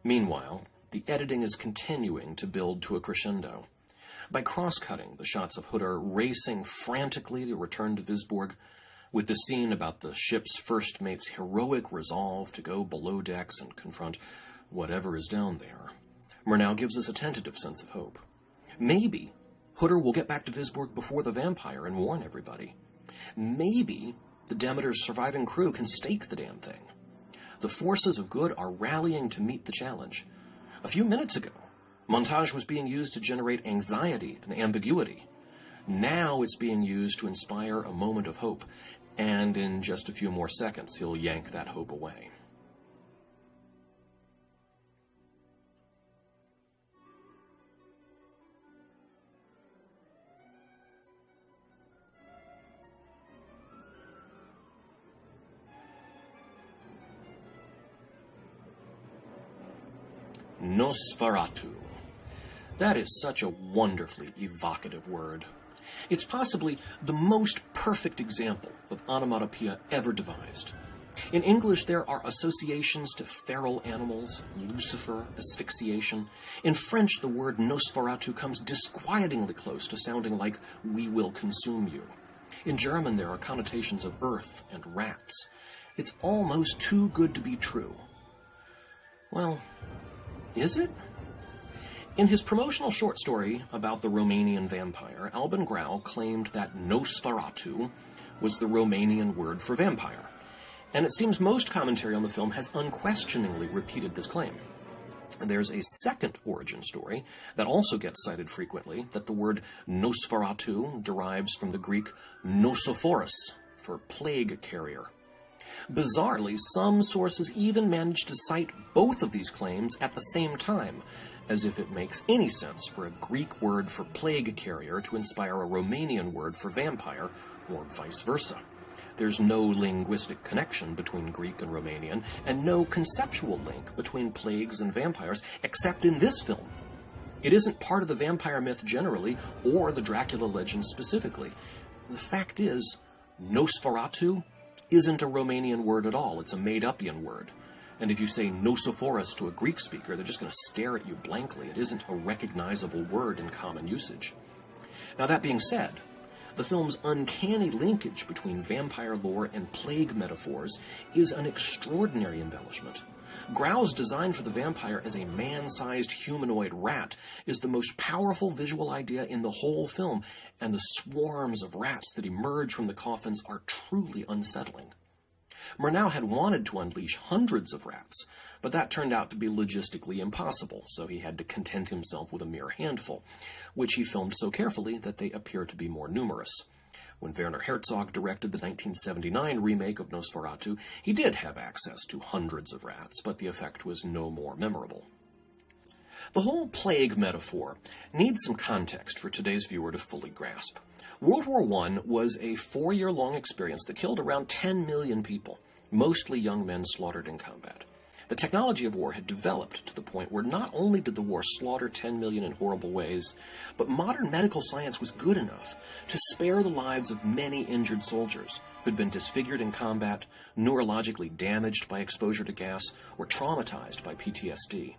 Meanwhile, the editing is continuing to build to a crescendo. By cross-cutting the shots of Hutter racing frantically to return to Visborg, with the scene about the ship's first mate's heroic resolve to go below decks and confront whatever is down there, Murnau gives us a tentative sense of hope. Maybe Hutter will get back to Visborg before the vampire and warn everybody. Maybe the Demeter's surviving crew can stake the damn thing. The forces of good are rallying to meet the challenge. A few minutes ago, montage was being used to generate anxiety and ambiguity. Now it's being used to inspire a moment of hope, and in just a few more seconds, he'll yank that hope away. Nosferatu. That is such a wonderfully evocative word. It's possibly the most perfect example of onomatopoeia ever devised. In English, there are associations to feral animals, Lucifer, asphyxiation. In French, the word Nosferatu comes disquietingly close to sounding like "we will consume you." In German, there are connotations of earth and rats. It's almost too good to be true. Well, is it? In his promotional short story about the Romanian vampire, Albin Grau claimed that Nosferatu was the Romanian word for vampire, and it seems most commentary on the film has unquestioningly repeated this claim. And there's a second origin story that also gets cited frequently, that the word Nosferatu derives from the Greek nosophorus, for plague carrier. Bizarrely, some sources even manage to cite both of these claims at the same time, as if it makes any sense for a Greek word for plague carrier to inspire a Romanian word for vampire, or vice versa. There's no linguistic connection between Greek and Romanian, and no conceptual link between plagues and vampires, except in this film. It isn't part of the vampire myth generally, or the Dracula legend specifically. The fact is, Nosferatu isn't a Romanian word at all. It's a made-upian word. And if you say nosophorus to a Greek speaker, they're just going to stare at you blankly. It isn't a recognizable word in common usage. Now, that being said, the film's uncanny linkage between vampire lore and plague metaphors is an extraordinary embellishment. Grau's design for the vampire as a man-sized humanoid rat is the most powerful visual idea in the whole film, and the swarms of rats that emerge from the coffins are truly unsettling. Murnau had wanted to unleash hundreds of rats, but that turned out to be logistically impossible, so he had to content himself with a mere handful, which he filmed so carefully that they appear to be more numerous. When Werner Herzog directed the 1979 remake of Nosferatu, he did have access to hundreds of rats, but the effect was no more memorable. The whole plague metaphor needs some context for today's viewer to fully grasp. World War I was a 4-year-long experience that killed around 10 million people, mostly young men slaughtered in combat. The technology of war had developed to the point where not only did the war slaughter 10 million in horrible ways, but modern medical science was good enough to spare the lives of many injured soldiers who'd been disfigured in combat, neurologically damaged by exposure to gas, or traumatized by PTSD.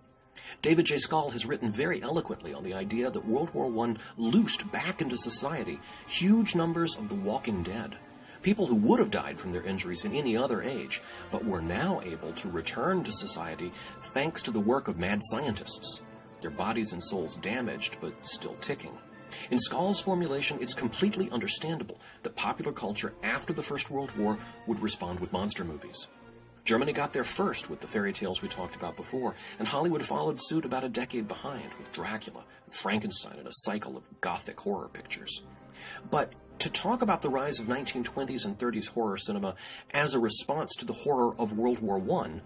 David J. Schall has written very eloquently on the idea that World War I loosed back into society huge numbers of the walking dead, people who would have died from their injuries in any other age, but were now able to return to society thanks to the work of mad scientists, their bodies and souls damaged but still ticking. In Schall's formulation, it's completely understandable that popular culture after the First World War would respond with monster movies. Germany got there first with the fairy tales we talked about before, and Hollywood followed suit about a decade behind with Dracula, Frankenstein, and a cycle of gothic horror pictures. But to talk about the rise of 1920s and 30s horror cinema as a response to the horror of World War I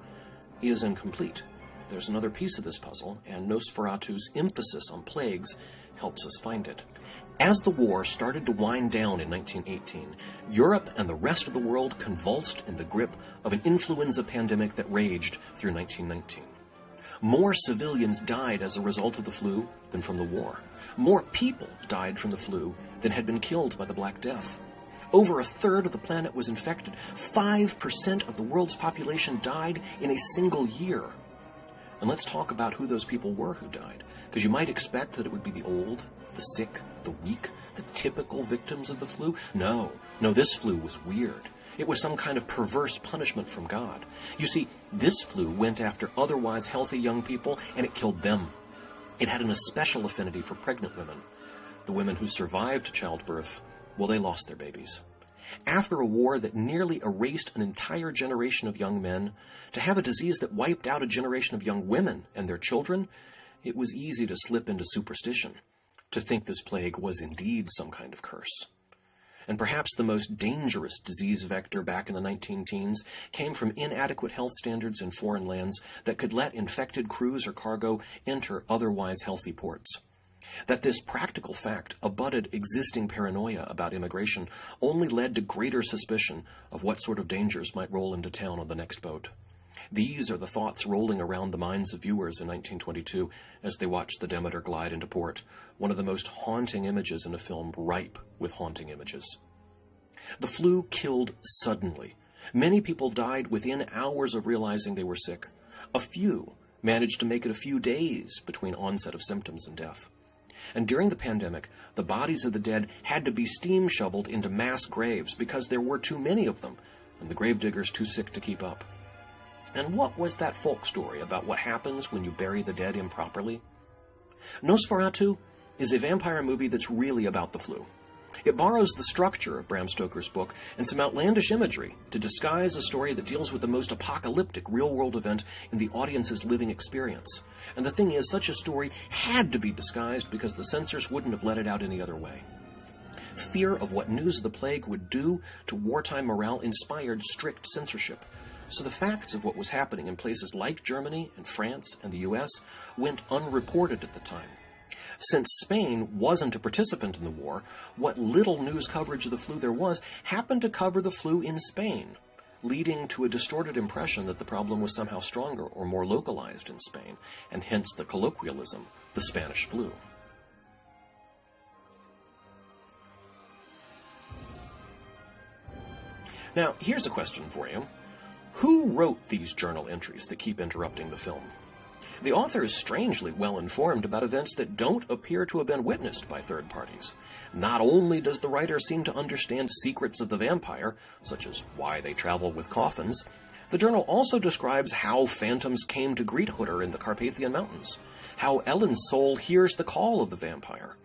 is incomplete. There's another piece of this puzzle, and Nosferatu's emphasis on plagues helps us find it. As the war started to wind down in 1918, Europe and the rest of the world convulsed in the grip of an influenza pandemic that raged through 1919. More civilians died as a result of the flu than from the war. More people died from the flu than had been killed by the Black Death. Over a third of the planet was infected. 5% of the world's population died in a single year. And let's talk about who those people were who died, because you might expect that it would be the old, the sick, the weak, the typical victims of the flu. No, this flu was weird. It was some kind of perverse punishment from God. You see, this flu went after otherwise healthy young people, and it killed them. It had an especial affinity for pregnant women. The women who survived childbirth, well, they lost their babies. After a war that nearly erased an entire generation of young men, to have a disease that wiped out a generation of young women and their children, it was easy to slip into superstition, to think this plague was indeed some kind of curse. And perhaps the most dangerous disease vector back in the 19-teens came from inadequate health standards in foreign lands that could let infected crews or cargo enter otherwise healthy ports. That this practical fact abutted existing paranoia about immigration only led to greater suspicion of what sort of dangers might roll into town on the next boat. These are the thoughts rolling around the minds of viewers in 1922 as they watched the Demeter glide into port, one of the most haunting images in a film ripe with haunting images. The flu killed suddenly. Many people died within hours of realizing they were sick. A few managed to make it a few days between onset of symptoms and death. And during the pandemic, the bodies of the dead had to be steam shoveled into mass graves because there were too many of them, and the gravediggers too sick to keep up. And what was that folk story about what happens when you bury the dead improperly? Nosferatu is a vampire movie that's really about the flu. It borrows the structure of Bram Stoker's book and some outlandish imagery to disguise a story that deals with the most apocalyptic real-world event in the audience's living experience. And the thing is, such a story had to be disguised because the censors wouldn't have let it out any other way. Fear of what news of the plague would do to wartime morale inspired strict censorship. So the facts of what was happening in places like Germany and France and the US went unreported at the time. Since Spain wasn't a participant in the war, what little news coverage of the flu there was happened to cover the flu in Spain, leading to a distorted impression that the problem was somehow stronger or more localized in Spain, and hence the colloquialism, the Spanish flu. Now, here's a question for you. Who wrote these journal entries that keep interrupting the film? The author is strangely well informed about events that don't appear to have been witnessed by third parties. Not only does the writer seem to understand secrets of the vampire, such as why they travel with coffins, the journal also describes how phantoms came to greet Hutter in the Carpathian Mountains, how Ellen's soul hears the call of the vampire.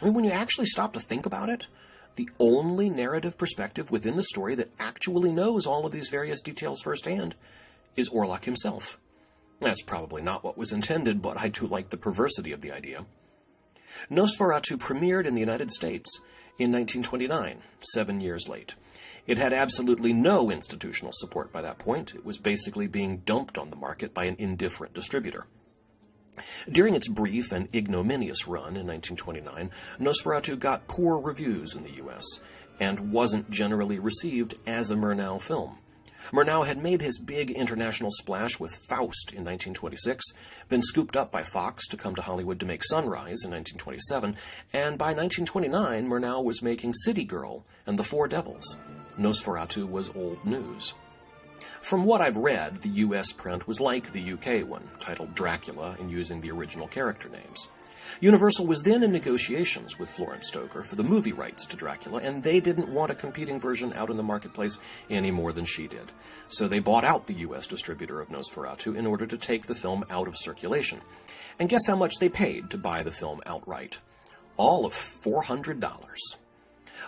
I mean, when you actually stop to think about it, the only narrative perspective within the story that actually knows all of these various details firsthand is Orlok himself. That's probably not what was intended, but I do like the perversity of the idea. Nosferatu premiered in the United States in 1929, 7 years late. It had absolutely no institutional support by that point. It was basically being dumped on the market by an indifferent distributor. During its brief and ignominious run in 1929, Nosferatu got poor reviews in the U.S. and wasn't generally received as a Murnau film. Murnau had made his big international splash with Faust in 1926, been scooped up by Fox to come to Hollywood to make Sunrise in 1927, and by 1929, Murnau was making City Girl and The Four Devils. Nosferatu was old news. From what I've read, the U.S. print was like the U.K. one, titled Dracula and using the original character names. Universal was then in negotiations with Florence Stoker for the movie rights to Dracula, and they didn't want a competing version out in the marketplace any more than she did. So they bought out the U.S. distributor of Nosferatu in order to take the film out of circulation. And guess how much they paid to buy the film outright? All of $400.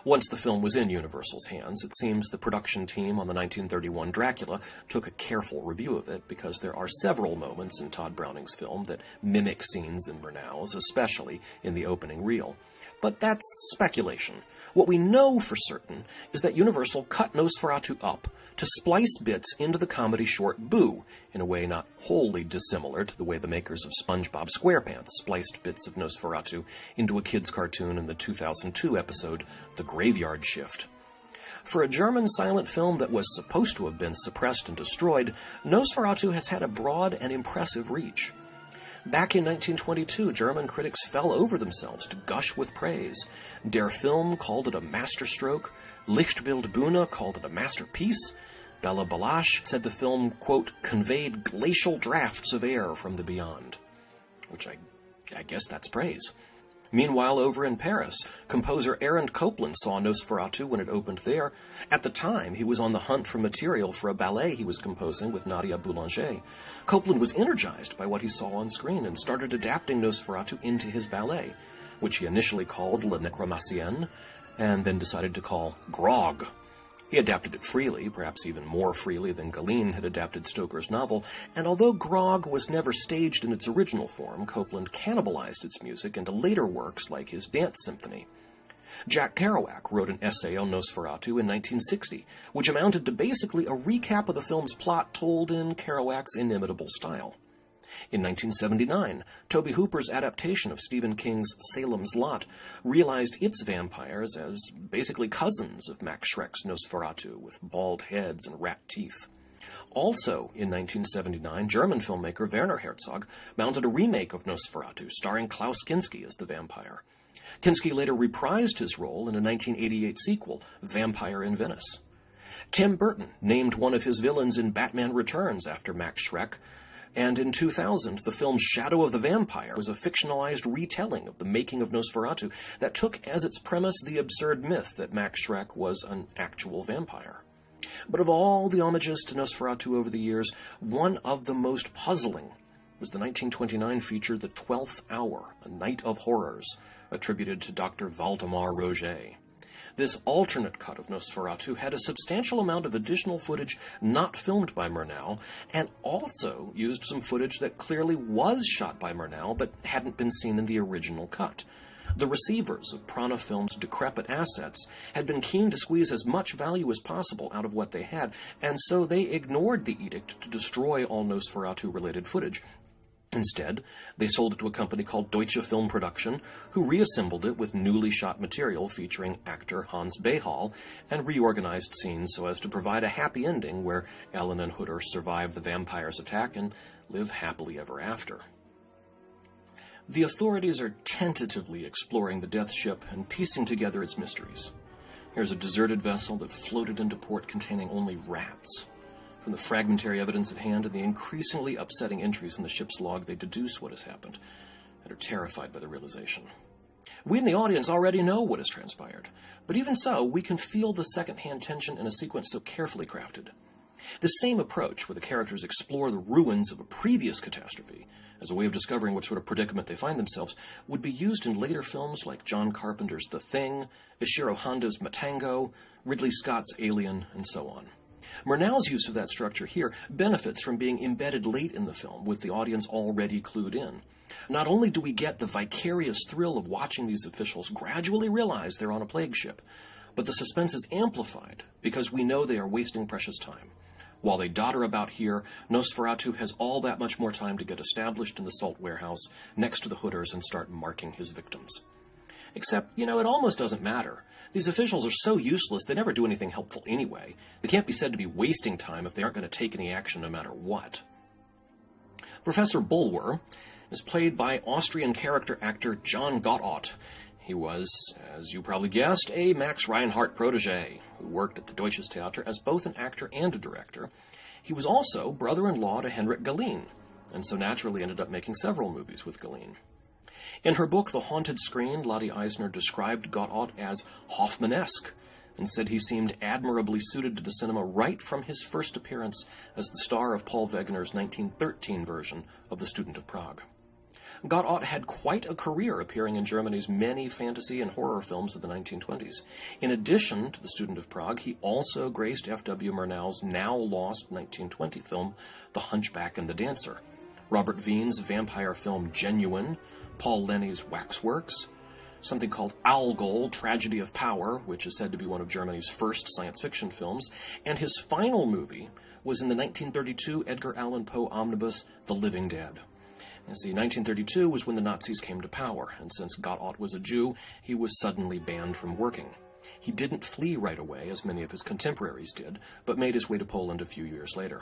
Once the film was in Universal's hands, it seems the production team on the 1931 Dracula took a careful review of it because there are several moments in Todd Browning's film that mimic scenes in Murnau's, especially in the opening reel. But that's speculation. What we know for certain is that Universal cut Nosferatu up to splice bits into the comedy short Boo, in a way not wholly dissimilar to the way the makers of SpongeBob SquarePants spliced bits of Nosferatu into a kids' cartoon in the 2002 episode The Graveyard Shift. For a German silent film that was supposed to have been suppressed and destroyed, Nosferatu has had a broad and impressive reach. Back in 1922, German critics fell over themselves to gush with praise. Der Film called it a masterstroke, Lichtbildbühne called it a masterpiece, Bella Balash said the film, quote, conveyed glacial drafts of air from the beyond, which I guess that's praise. Meanwhile, over in Paris, composer Aaron Copland saw Nosferatu when it opened there. At the time, he was on the hunt for material for a ballet he was composing with Nadia Boulanger. Copland was energized by what he saw on screen and started adapting Nosferatu into his ballet, which he initially called La Necromancienne, and then decided to call Grog. He adapted it freely, perhaps even more freely than Galeen had adapted Stoker's novel, and although Grog was never staged in its original form, Copland cannibalized its music into later works like his Dance Symphony. Jack Kerouac wrote an essay on Nosferatu in 1960, which amounted to basically a recap of the film's plot told in Kerouac's inimitable style. In 1979, Tobe Hooper's adaptation of Stephen King's Salem's Lot realized its vampires as basically cousins of Max Schreck's Nosferatu, with bald heads and rat teeth. Also, in 1979, German filmmaker Werner Herzog mounted a remake of Nosferatu, starring Klaus Kinski as the vampire. Kinski later reprised his role in a 1988 sequel, Vampire in Venice. Tim Burton named one of his villains in Batman Returns after Max Schreck, and in 2000, the film Shadow of the Vampire was a fictionalized retelling of the making of Nosferatu that took as its premise the absurd myth that Max Schreck was an actual vampire. But of all the homages to Nosferatu over the years, one of the most puzzling was the 1929 feature The 12th Hour, A Night of Horrors, attributed to Dr. Valdemar Roget. This alternate cut of Nosferatu had a substantial amount of additional footage not filmed by Murnau, and also used some footage that clearly was shot by Murnau but hadn't been seen in the original cut. The receivers of Prana Films' decrepit assets had been keen to squeeze as much value as possible out of what they had, and so they ignored the edict to destroy all Nosferatu-related footage. Instead, they sold it to a company called Deutsche Film Production, who reassembled it with newly shot material featuring actor Hans Behal and reorganized scenes so as to provide a happy ending where Ellen and Hutter survive the vampire's attack and live happily ever after. The authorities are tentatively exploring the Death Ship and piecing together its mysteries. Here's a deserted vessel that floated into port containing only rats. From the fragmentary evidence at hand and the increasingly upsetting entries in the ship's log, they deduce what has happened and are terrified by the realization. We in the audience already know what has transpired, but even so, we can feel the second-hand tension in a sequence so carefully crafted. The same approach, where the characters explore the ruins of a previous catastrophe as a way of discovering what sort of predicament they find themselves, would be used in later films like John Carpenter's The Thing, Ishiro Honda's Matango, Ridley Scott's Alien, and so on. Murnau's use of that structure here benefits from being embedded late in the film, with the audience already clued in. Not only do we get the vicarious thrill of watching these officials gradually realize they're on a plague ship, but the suspense is amplified because we know they are wasting precious time. While they dodder about here, Nosferatu has all that much more time to get established in the salt warehouse next to the Hutters and start marking his victims. Except, it almost doesn't matter. These officials are so useless, they never do anything helpful anyway. They can't be said to be wasting time if they aren't going to take any action no matter what. Professor Bulwer is played by Austrian character actor John Gotthard. He was, as you probably guessed, a Max Reinhardt protege who worked at the Deutsches Theater as both an actor and a director. He was also brother-in-law to Henrik Galeen, and so naturally ended up making several movies with Galeen. In her book, The Haunted Screen, Lottie Eisner described Gotthard as Hoffman-esque and said he seemed admirably suited to the cinema right from his first appearance as the star of Paul Wegener's 1913 version of The Student of Prague. Gotthard had quite a career appearing in Germany's many fantasy and horror films of the 1920s. In addition to The Student of Prague, he also graced F.W. Murnau's now-lost 1920 film, The Hunchback and the Dancer, Robert Wien's vampire film Genuine, Paul Lenny's Waxworks, something called Algol, Tragedy of Power, which is said to be one of Germany's first science fiction films, and his final movie was in the 1932 Edgar Allan Poe omnibus, The Living Dead. And see, 1932 was when the Nazis came to power, and since Gotthard was a Jew, he was suddenly banned from working. He didn't flee right away, as many of his contemporaries did, but made his way to Poland a few years later.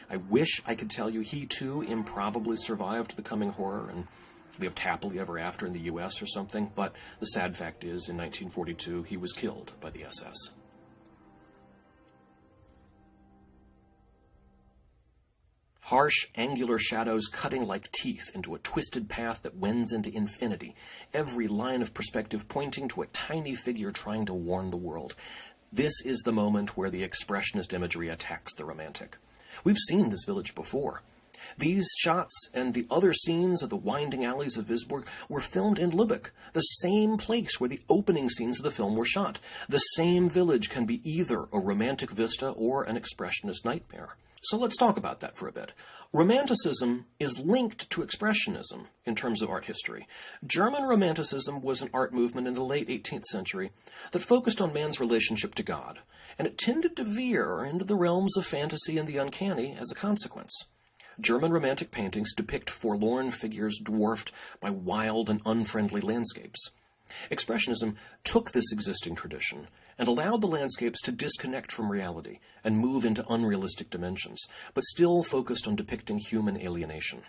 I wish I could tell you he, too, improbably survived the coming horror and lived happily ever after in the U.S. or something, but the sad fact is, in 1942, he was killed by the SS. Harsh, angular shadows cutting like teeth into a twisted path that wends into infinity, every line of perspective pointing to a tiny figure trying to warn the world. This is the moment where the expressionist imagery attacks the romantic. We've seen this village before. These shots and the other scenes of the winding alleys of Visborg were filmed in Lübeck, the same place where the opening scenes of the film were shot. The same village can be either a romantic vista or an expressionist nightmare. So let's talk about that for a bit. Romanticism is linked to expressionism in terms of art history. German Romanticism was an art movement in the late 18th century that focused on man's relationship to God, and it tended to veer into the realms of fantasy and the uncanny as a consequence. German Romantic paintings depict forlorn figures dwarfed by wild and unfriendly landscapes. Expressionism took this existing tradition and allowed the landscapes to disconnect from reality and move into unrealistic dimensions, but still focused on depicting human alienation.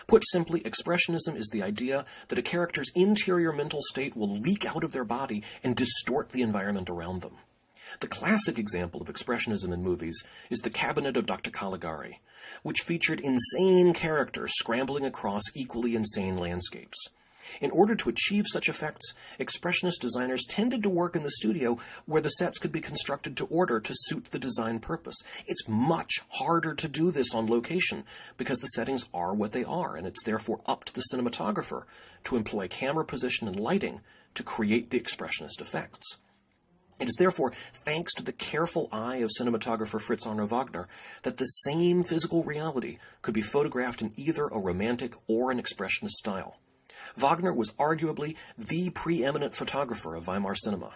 Put simply, expressionism is the idea that a character's interior mental state will leak out of their body and distort the environment around them. The classic example of expressionism in movies is The Cabinet of Dr. Caligari, which featured insane characters scrambling across equally insane landscapes. In order to achieve such effects, expressionist designers tended to work in the studio where the sets could be constructed to order to suit the design purpose. It's much harder to do this on location because the settings are what they are, and it's therefore up to the cinematographer to employ camera position and lighting to create the expressionist effects. It is therefore thanks to the careful eye of cinematographer Fritz Arno Wagner that the same physical reality could be photographed in either a romantic or an expressionist style. Wagner was arguably the preeminent photographer of Weimar cinema.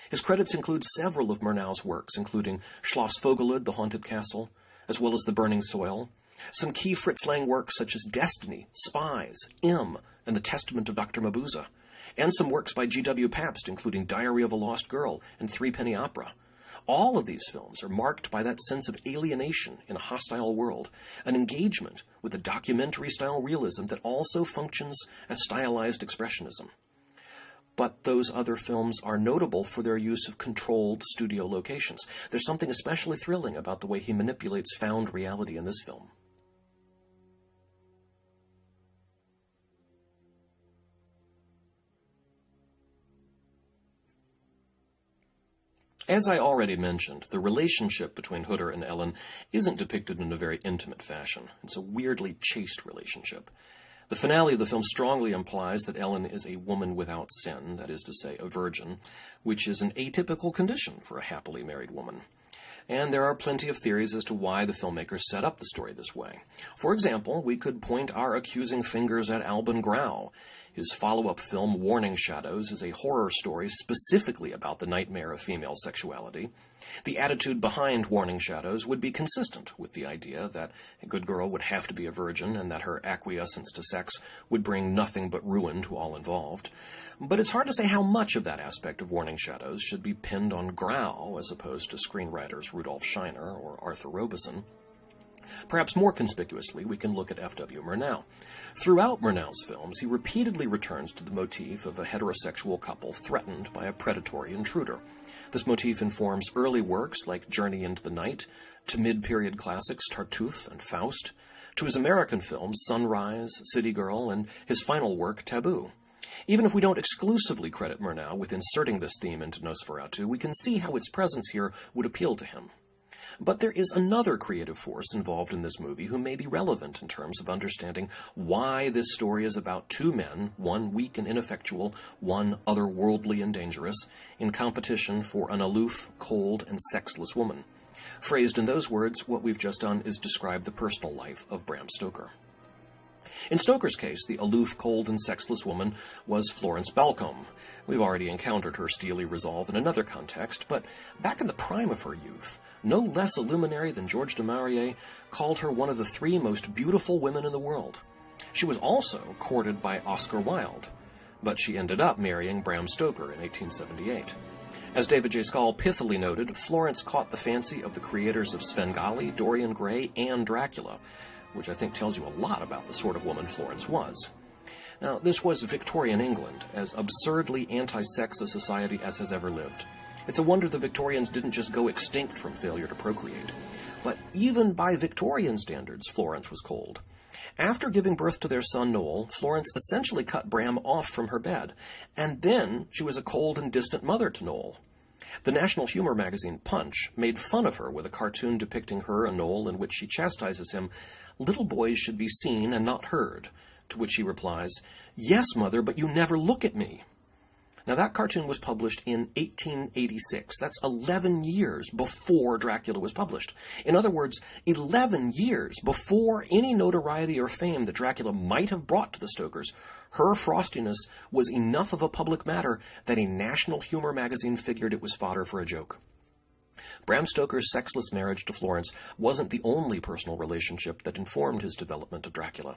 His credits include several of Murnau's works, including Schloss Vogelöd, The Haunted Castle, as well as The Burning Soil, some key Fritz Lang works such as Destiny, Spies, M, and The Testament of Dr. Mabuse, and some works by G.W. Pabst, including Diary of a Lost Girl and Threepenny Opera. All of these films are marked by that sense of alienation in a hostile world, an engagement with a documentary-style realism that also functions as stylized expressionism. But those other films are notable for their use of controlled studio locations. There's something especially thrilling about the way he manipulates found reality in this film. As I already mentioned, the relationship between Hutter and Ellen isn't depicted in a very intimate fashion. It's a weirdly chaste relationship. The finale of the film strongly implies that Ellen is a woman without sin, that is to say, a virgin, which is an atypical condition for a happily married woman. And there are plenty of theories as to why the filmmakers set up the story this way. For example, we could point our accusing fingers at Alban Grau. His follow-up film, Warning Shadows, is a horror story specifically about the nightmare of female sexuality. The attitude behind Warning Shadows would be consistent with the idea that a good girl would have to be a virgin and that her acquiescence to sex would bring nothing but ruin to all involved. But it's hard to say how much of that aspect of Warning Shadows should be pinned on Grau as opposed to screenwriters Rudolf Scheiner or Arthur Robeson. Perhaps more conspicuously, we can look at F.W. Murnau. Throughout Murnau's films, he repeatedly returns to the motif of a heterosexual couple threatened by a predatory intruder. This motif informs early works like Journey into the Night, to mid-period classics Tartuffe and Faust, to his American films Sunrise, City Girl, and his final work, Taboo. Even if we don't exclusively credit Murnau with inserting this theme into Nosferatu, we can see how its presence here would appeal to him. But there is another creative force involved in this movie who may be relevant in terms of understanding why this story is about two men, one weak and ineffectual, one otherworldly and dangerous, in competition for an aloof, cold, and sexless woman. Phrased in those words, what we've just done is describe the personal life of Bram Stoker. In Stoker's case, the aloof, cold, and sexless woman was Florence Balcombe. We've already encountered her steely resolve in another context, but back in the prime of her youth, no less a luminary than Georges du Maurier called her one of the three most beautiful women in the world. She was also courted by Oscar Wilde, but she ended up marrying Bram Stoker in 1878. As David J. Schall pithily noted, Florence caught the fancy of the creators of Svengali, Dorian Gray, and Dracula, which I think tells you a lot about the sort of woman Florence was. Now, this was Victorian England, as absurdly anti-sex a society as has ever lived. It's a wonder the Victorians didn't just go extinct from failure to procreate. But even by Victorian standards, Florence was cold. After giving birth to their son Noel, Florence essentially cut Bram off from her bed, and then she was a cold and distant mother to Noel. The national humor magazine Punch made fun of her with a cartoon depicting her and Noel in which she chastises him, "Little boys should be seen and not heard," to which he replies, "Yes, mother, but you never look at me." Now, that cartoon was published in 1886. That's 11 years before Dracula was published. In other words, 11 years before any notoriety or fame that Dracula might have brought to the Stokers, her frostiness was enough of a public matter that a national humor magazine figured it was fodder for a joke. Bram Stoker's sexless marriage to Florence wasn't the only personal relationship that informed his development of Dracula.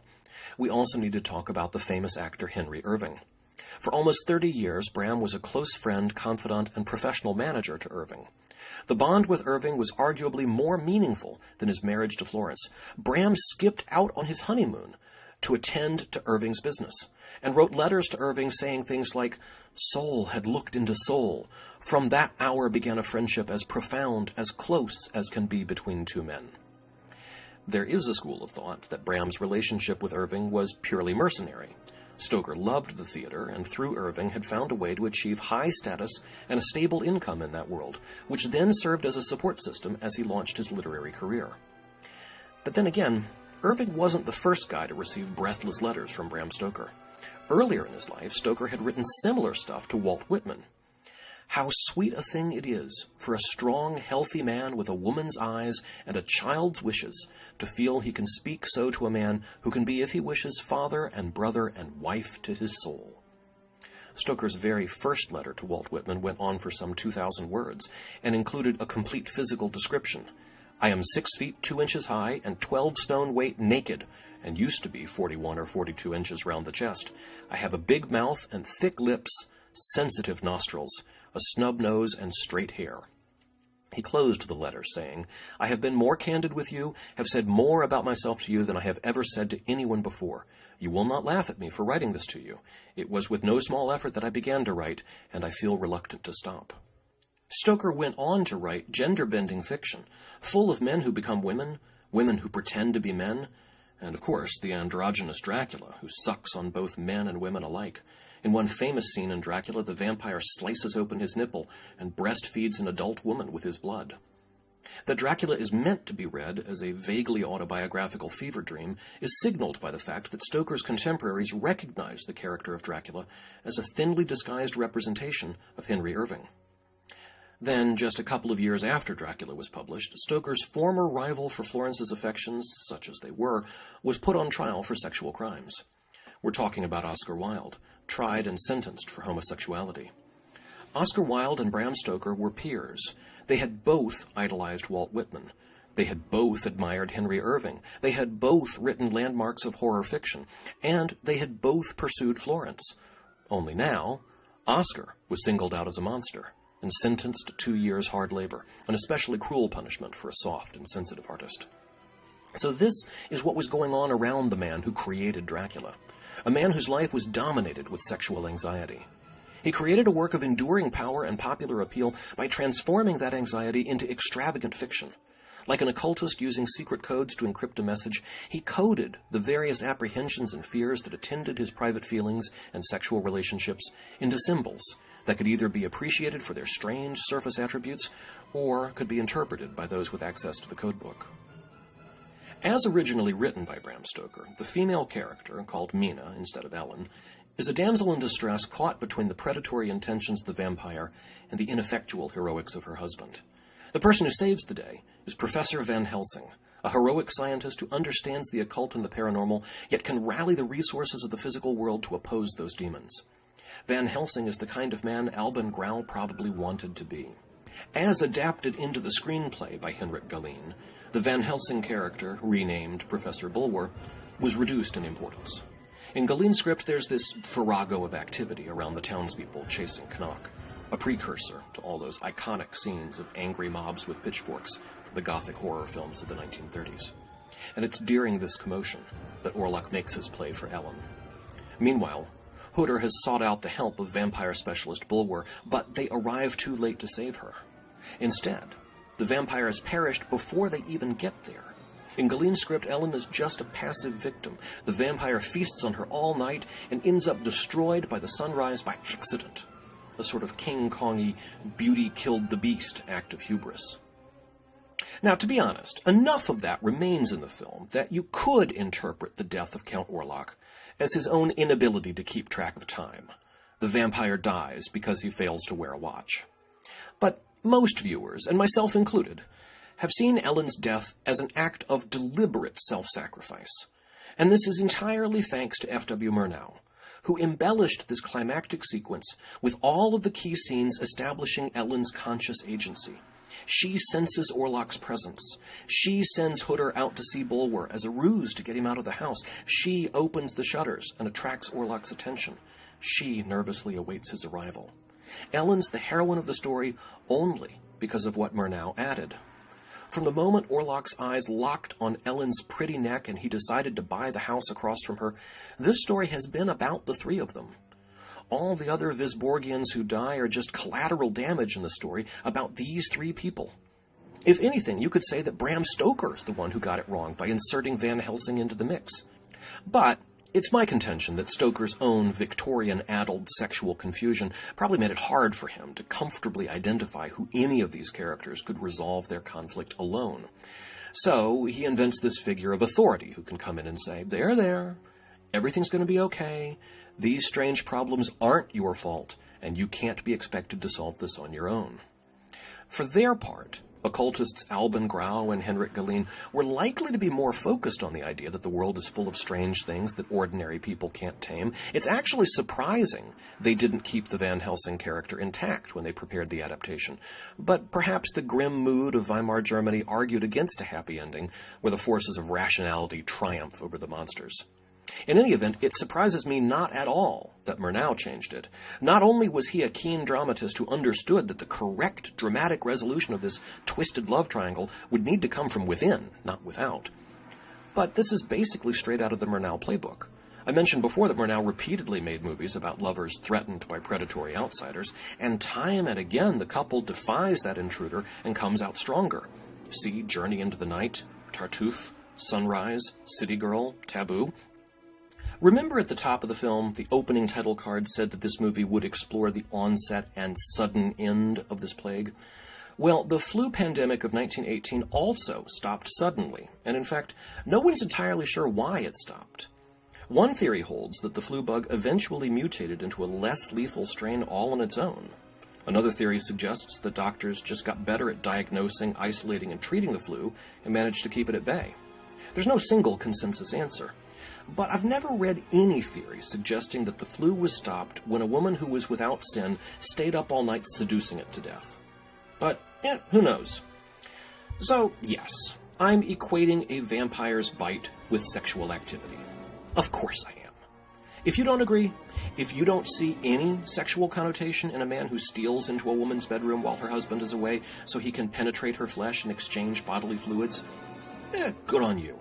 We also need to talk about the famous actor Henry Irving. For almost 30 years, Bram was a close friend, confidant, and professional manager to Irving. The bond with Irving was arguably more meaningful than his marriage to Florence. Bram skipped out on his honeymoon to attend to Irving's business, and wrote letters to Irving saying things like, "Soul had looked into soul. From that hour began a friendship as profound, as close as can be between two men." There is a school of thought that Bram's relationship with Irving was purely mercenary. Stoker loved the theater, and through Irving had found a way to achieve high status and a stable income in that world, which then served as a support system as he launched his literary career. But then again, Irving wasn't the first guy to receive breathless letters from Bram Stoker. Earlier in his life, Stoker had written similar stuff to Walt Whitman. "How sweet a thing it is for a strong, healthy man with a woman's eyes and a child's wishes to feel he can speak so to a man who can be, if he wishes, father and brother and wife to his soul." Stoker's very first letter to Walt Whitman went on for some 2,000 words and included a complete physical description. "I am 6 feet 2 inches high and 12 stone weight naked, and used to be 41 or 42 inches round the chest. I have a big mouth and thick lips, sensitive nostrils, a snub nose, and straight hair." He closed the letter saying, "I have been more candid with you, have said more about myself to you than I have ever said to anyone before. You will not laugh at me for writing this to you. It was with no small effort that I began to write, and I feel reluctant to stop." Stoker went on to write gender-bending fiction, full of men who become women, women who pretend to be men, and, of course, the androgynous Dracula, who sucks on both men and women alike. In one famous scene in Dracula, the vampire slices open his nipple and breastfeeds an adult woman with his blood. That Dracula is meant to be read as a vaguely autobiographical fever dream is signaled by the fact that Stoker's contemporaries recognized the character of Dracula as a thinly disguised representation of Henry Irving. Then, just a couple of years after Dracula was published, Stoker's former rival for Florence's affections, such as they were, was put on trial for sexual crimes. We're talking about Oscar Wilde, tried and sentenced for homosexuality. Oscar Wilde and Bram Stoker were peers. They had both idolized Walt Whitman. They had both admired Henry Irving. They had both written landmarks of horror fiction. And they had both pursued Florence. Only now, Oscar was singled out as a monster and sentenced to 2 years' hard labor, an especially cruel punishment for a soft and sensitive artist. So this is what was going on around the man who created Dracula, a man whose life was dominated with sexual anxiety. He created a work of enduring power and popular appeal by transforming that anxiety into extravagant fiction. Like an occultist using secret codes to encrypt a message, he coded the various apprehensions and fears that attended his private feelings and sexual relationships into symbols that could either be appreciated for their strange surface attributes or could be interpreted by those with access to the codebook. As originally written by Bram Stoker, the female character, called Mina instead of Ellen, is a damsel in distress caught between the predatory intentions of the vampire and the ineffectual heroics of her husband. The person who saves the day is Professor Van Helsing, a heroic scientist who understands the occult and the paranormal, yet can rally the resources of the physical world to oppose those demons. Van Helsing is the kind of man Albin Grau probably wanted to be. As adapted into the screenplay by Henrik Galeen, the Van Helsing character, renamed Professor Bulwer, was reduced in importance. In Galeen's script, there's this farrago of activity around the townspeople chasing Knock, a precursor to all those iconic scenes of angry mobs with pitchforks from the Gothic horror films of the 1930s. And it's during this commotion that Orlok makes his play for Ellen. Meanwhile, Hutter has sought out the help of vampire specialist Bulwer, but they arrive too late to save her. Instead, the vampire has perished before they even get there. In Galeen's script, Ellen is just a passive victim. The vampire feasts on her all night and ends up destroyed by the sunrise by accident. A sort of King Kong-y beauty killed the beast act of hubris. Now, to be honest, enough of that remains in the film that you could interpret the death of Count Orlok as his own inability to keep track of time. The vampire dies because he fails to wear a watch. But most viewers, and myself included, have seen Ellen's death as an act of deliberate self-sacrifice. And this is entirely thanks to F.W. Murnau, who embellished this climactic sequence with all of the key scenes establishing Ellen's conscious agency. She senses Orlok's presence. She sends Hutter out to see Bulwer as a ruse to get him out of the house. She opens the shutters and attracts Orlok's attention. She nervously awaits his arrival. Ellen's the heroine of the story only because of what Murnau added. From the moment Orlok's eyes locked on Ellen's pretty neck and he decided to buy the house across from her, this story has been about the three of them. All the other Visborgians who die are just collateral damage in the story about these three people. If anything, you could say that Bram Stoker's the one who got it wrong by inserting Van Helsing into the mix. But it's my contention that Stoker's own Victorian-addled sexual confusion probably made it hard for him to comfortably identify who any of these characters could resolve their conflict alone. So he invents this figure of authority who can come in and say, there, everything's going to be okay. These strange problems aren't your fault, and you can't be expected to solve this on your own. For their part, occultists Alban Grau and Henrik Galeen were likely to be more focused on the idea that the world is full of strange things that ordinary people can't tame. It's actually surprising they didn't keep the Van Helsing character intact when they prepared the adaptation. But perhaps the grim mood of Weimar Germany argued against a happy ending, where the forces of rationality triumph over the monsters. In any event, it surprises me not at all that Murnau changed it. Not only was he a keen dramatist who understood that the correct dramatic resolution of this twisted love triangle would need to come from within, not without, but this is basically straight out of the Murnau playbook. I mentioned before that Murnau repeatedly made movies about lovers threatened by predatory outsiders, and time and again the couple defies that intruder and comes out stronger. See Journey into the Night, Tartuffe, Sunrise, City Girl, Taboo. Remember at the top of the film, the opening title card said that this movie would explore the onset and sudden end of this plague? Well, the flu pandemic of 1918 also stopped suddenly, and in fact, no one's entirely sure why it stopped. One theory holds that the flu bug eventually mutated into a less lethal strain all on its own. Another theory suggests that doctors just got better at diagnosing, isolating, and treating the flu and managed to keep it at bay. There's no single consensus answer. But I've never read any theory suggesting that the flu was stopped when a woman who was without sin stayed up all night seducing it to death. But, who knows? So, yes, I'm equating a vampire's bite with sexual activity. Of course I am. If you don't agree, if you don't see any sexual connotation in a man who steals into a woman's bedroom while her husband is away so he can penetrate her flesh and exchange bodily fluids, good on you.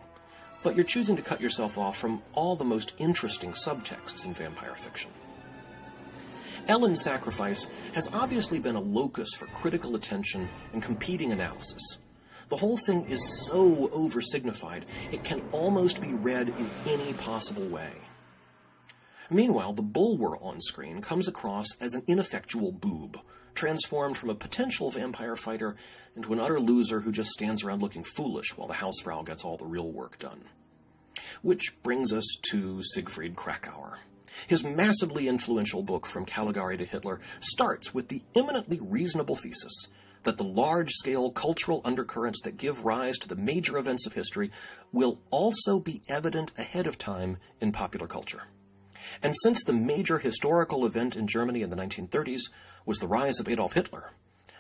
But you're choosing to cut yourself off from all the most interesting subtexts in vampire fiction. Ellen's sacrifice has obviously been a locus for critical attention and competing analysis. The whole thing is so oversignified, it can almost be read in any possible way. Meanwhile, the Bulwer on screen comes across as an ineffectual boob, transformed from a potential vampire fighter into an utter loser who just stands around looking foolish while the Hausfrau gets all the real work done. Which brings us to Siegfried Kracauer. His massively influential book From Caligari to Hitler starts with the eminently reasonable thesis that the large-scale cultural undercurrents that give rise to the major events of history will also be evident ahead of time in popular culture. And since the major historical event in Germany in the 1930s was the rise of Adolf Hitler,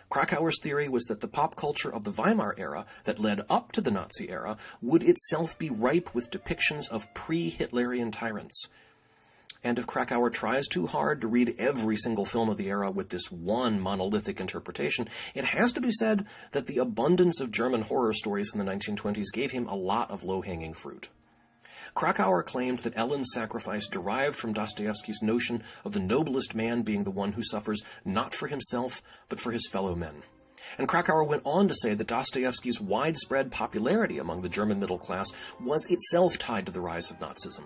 Krakauer's theory was that the pop culture of the Weimar era that led up to the Nazi era would itself be ripe with depictions of pre-Hitlerian tyrants. And if Krakauer tries too hard to read every single film of the era with this one monolithic interpretation, it has to be said that the abundance of German horror stories in the 1920s gave him a lot of low-hanging fruit. Krakauer claimed that Ellen's sacrifice derived from Dostoevsky's notion of the noblest man being the one who suffers not for himself, but for his fellow men. And Krakauer went on to say that Dostoevsky's widespread popularity among the German middle class was itself tied to the rise of Nazism.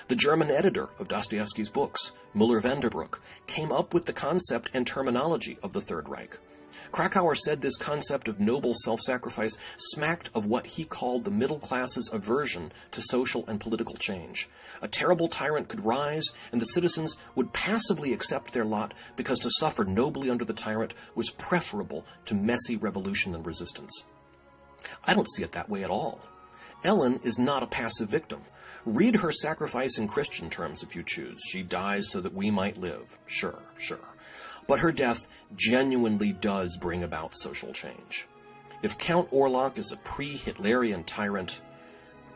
The German editor of Dostoevsky's books, Müller-Vanderbroek, came up with the concept and terminology of the Third Reich. Krakauer said this concept of noble self-sacrifice smacked of what he called the middle class's aversion to social and political change. A terrible tyrant could rise, and the citizens would passively accept their lot because to suffer nobly under the tyrant was preferable to messy revolution and resistance. I don't see it that way at all. Ellen is not a passive victim. Read her sacrifice in Christian terms if you choose. She dies so that we might live. Sure. But her death genuinely does bring about social change. If Count Orlok is a pre-Hitlerian tyrant,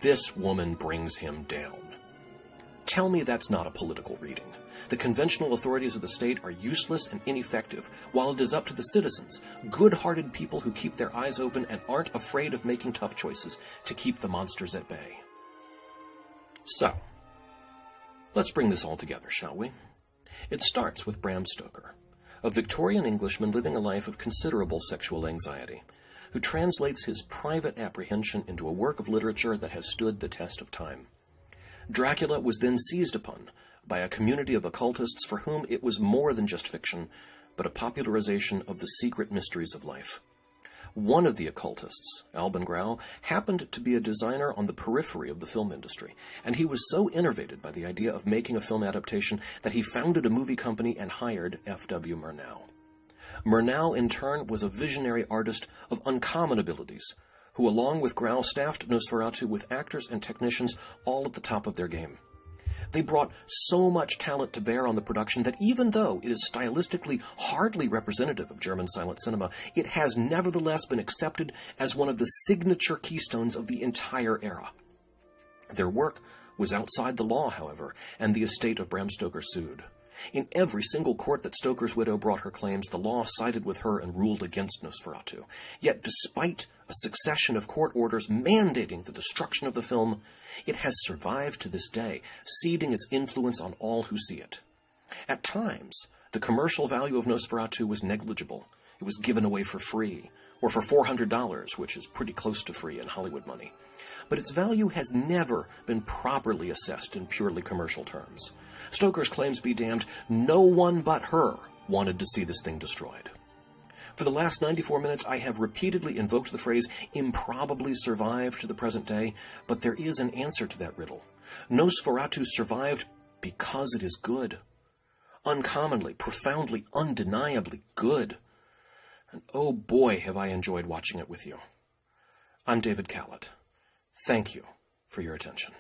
this woman brings him down. Tell me that's not a political reading. The conventional authorities of the state are useless and ineffective, while it is up to the citizens, good-hearted people who keep their eyes open and aren't afraid of making tough choices, to keep the monsters at bay. So, let's bring this all together, shall we? It starts with Bram Stoker, a Victorian Englishman living a life of considerable sexual anxiety, who translates his private apprehension into a work of literature that has stood the test of time. Dracula was then seized upon by a community of occultists for whom it was more than just fiction, but a popularization of the secret mysteries of life. One of the occultists, Alban Grau, happened to be a designer on the periphery of the film industry, and he was so innervated by the idea of making a film adaptation that he founded a movie company and hired F.W. Murnau. Murnau, in turn, was a visionary artist of uncommon abilities, who, along with Grau, staffed Nosferatu with actors and technicians all at the top of their game. They brought so much talent to bear on the production that even though it is stylistically hardly representative of German silent cinema, it has nevertheless been accepted as one of the signature keystones of the entire era. Their work was outside the law, however, and the estate of Bram Stoker sued. In every single court that Stoker's widow brought her claims, the law sided with her and ruled against Nosferatu. Yet, despite a succession of court orders mandating the destruction of the film, it has survived to this day, ceding its influence on all who see it. At times, the commercial value of Nosferatu was negligible. It was given away for free, or for $400, which is pretty close to free in Hollywood money. But its value has never been properly assessed in purely commercial terms. Stoker's claims be damned, no one but her wanted to see this thing destroyed. For the last 94 minutes, I have repeatedly invoked the phrase improbably survived to the present day, but there is an answer to that riddle. Nosferatu survived because it is good. Uncommonly, profoundly, undeniably good. And oh boy, have I enjoyed watching it with you. I'm David Callett. Thank you for your attention.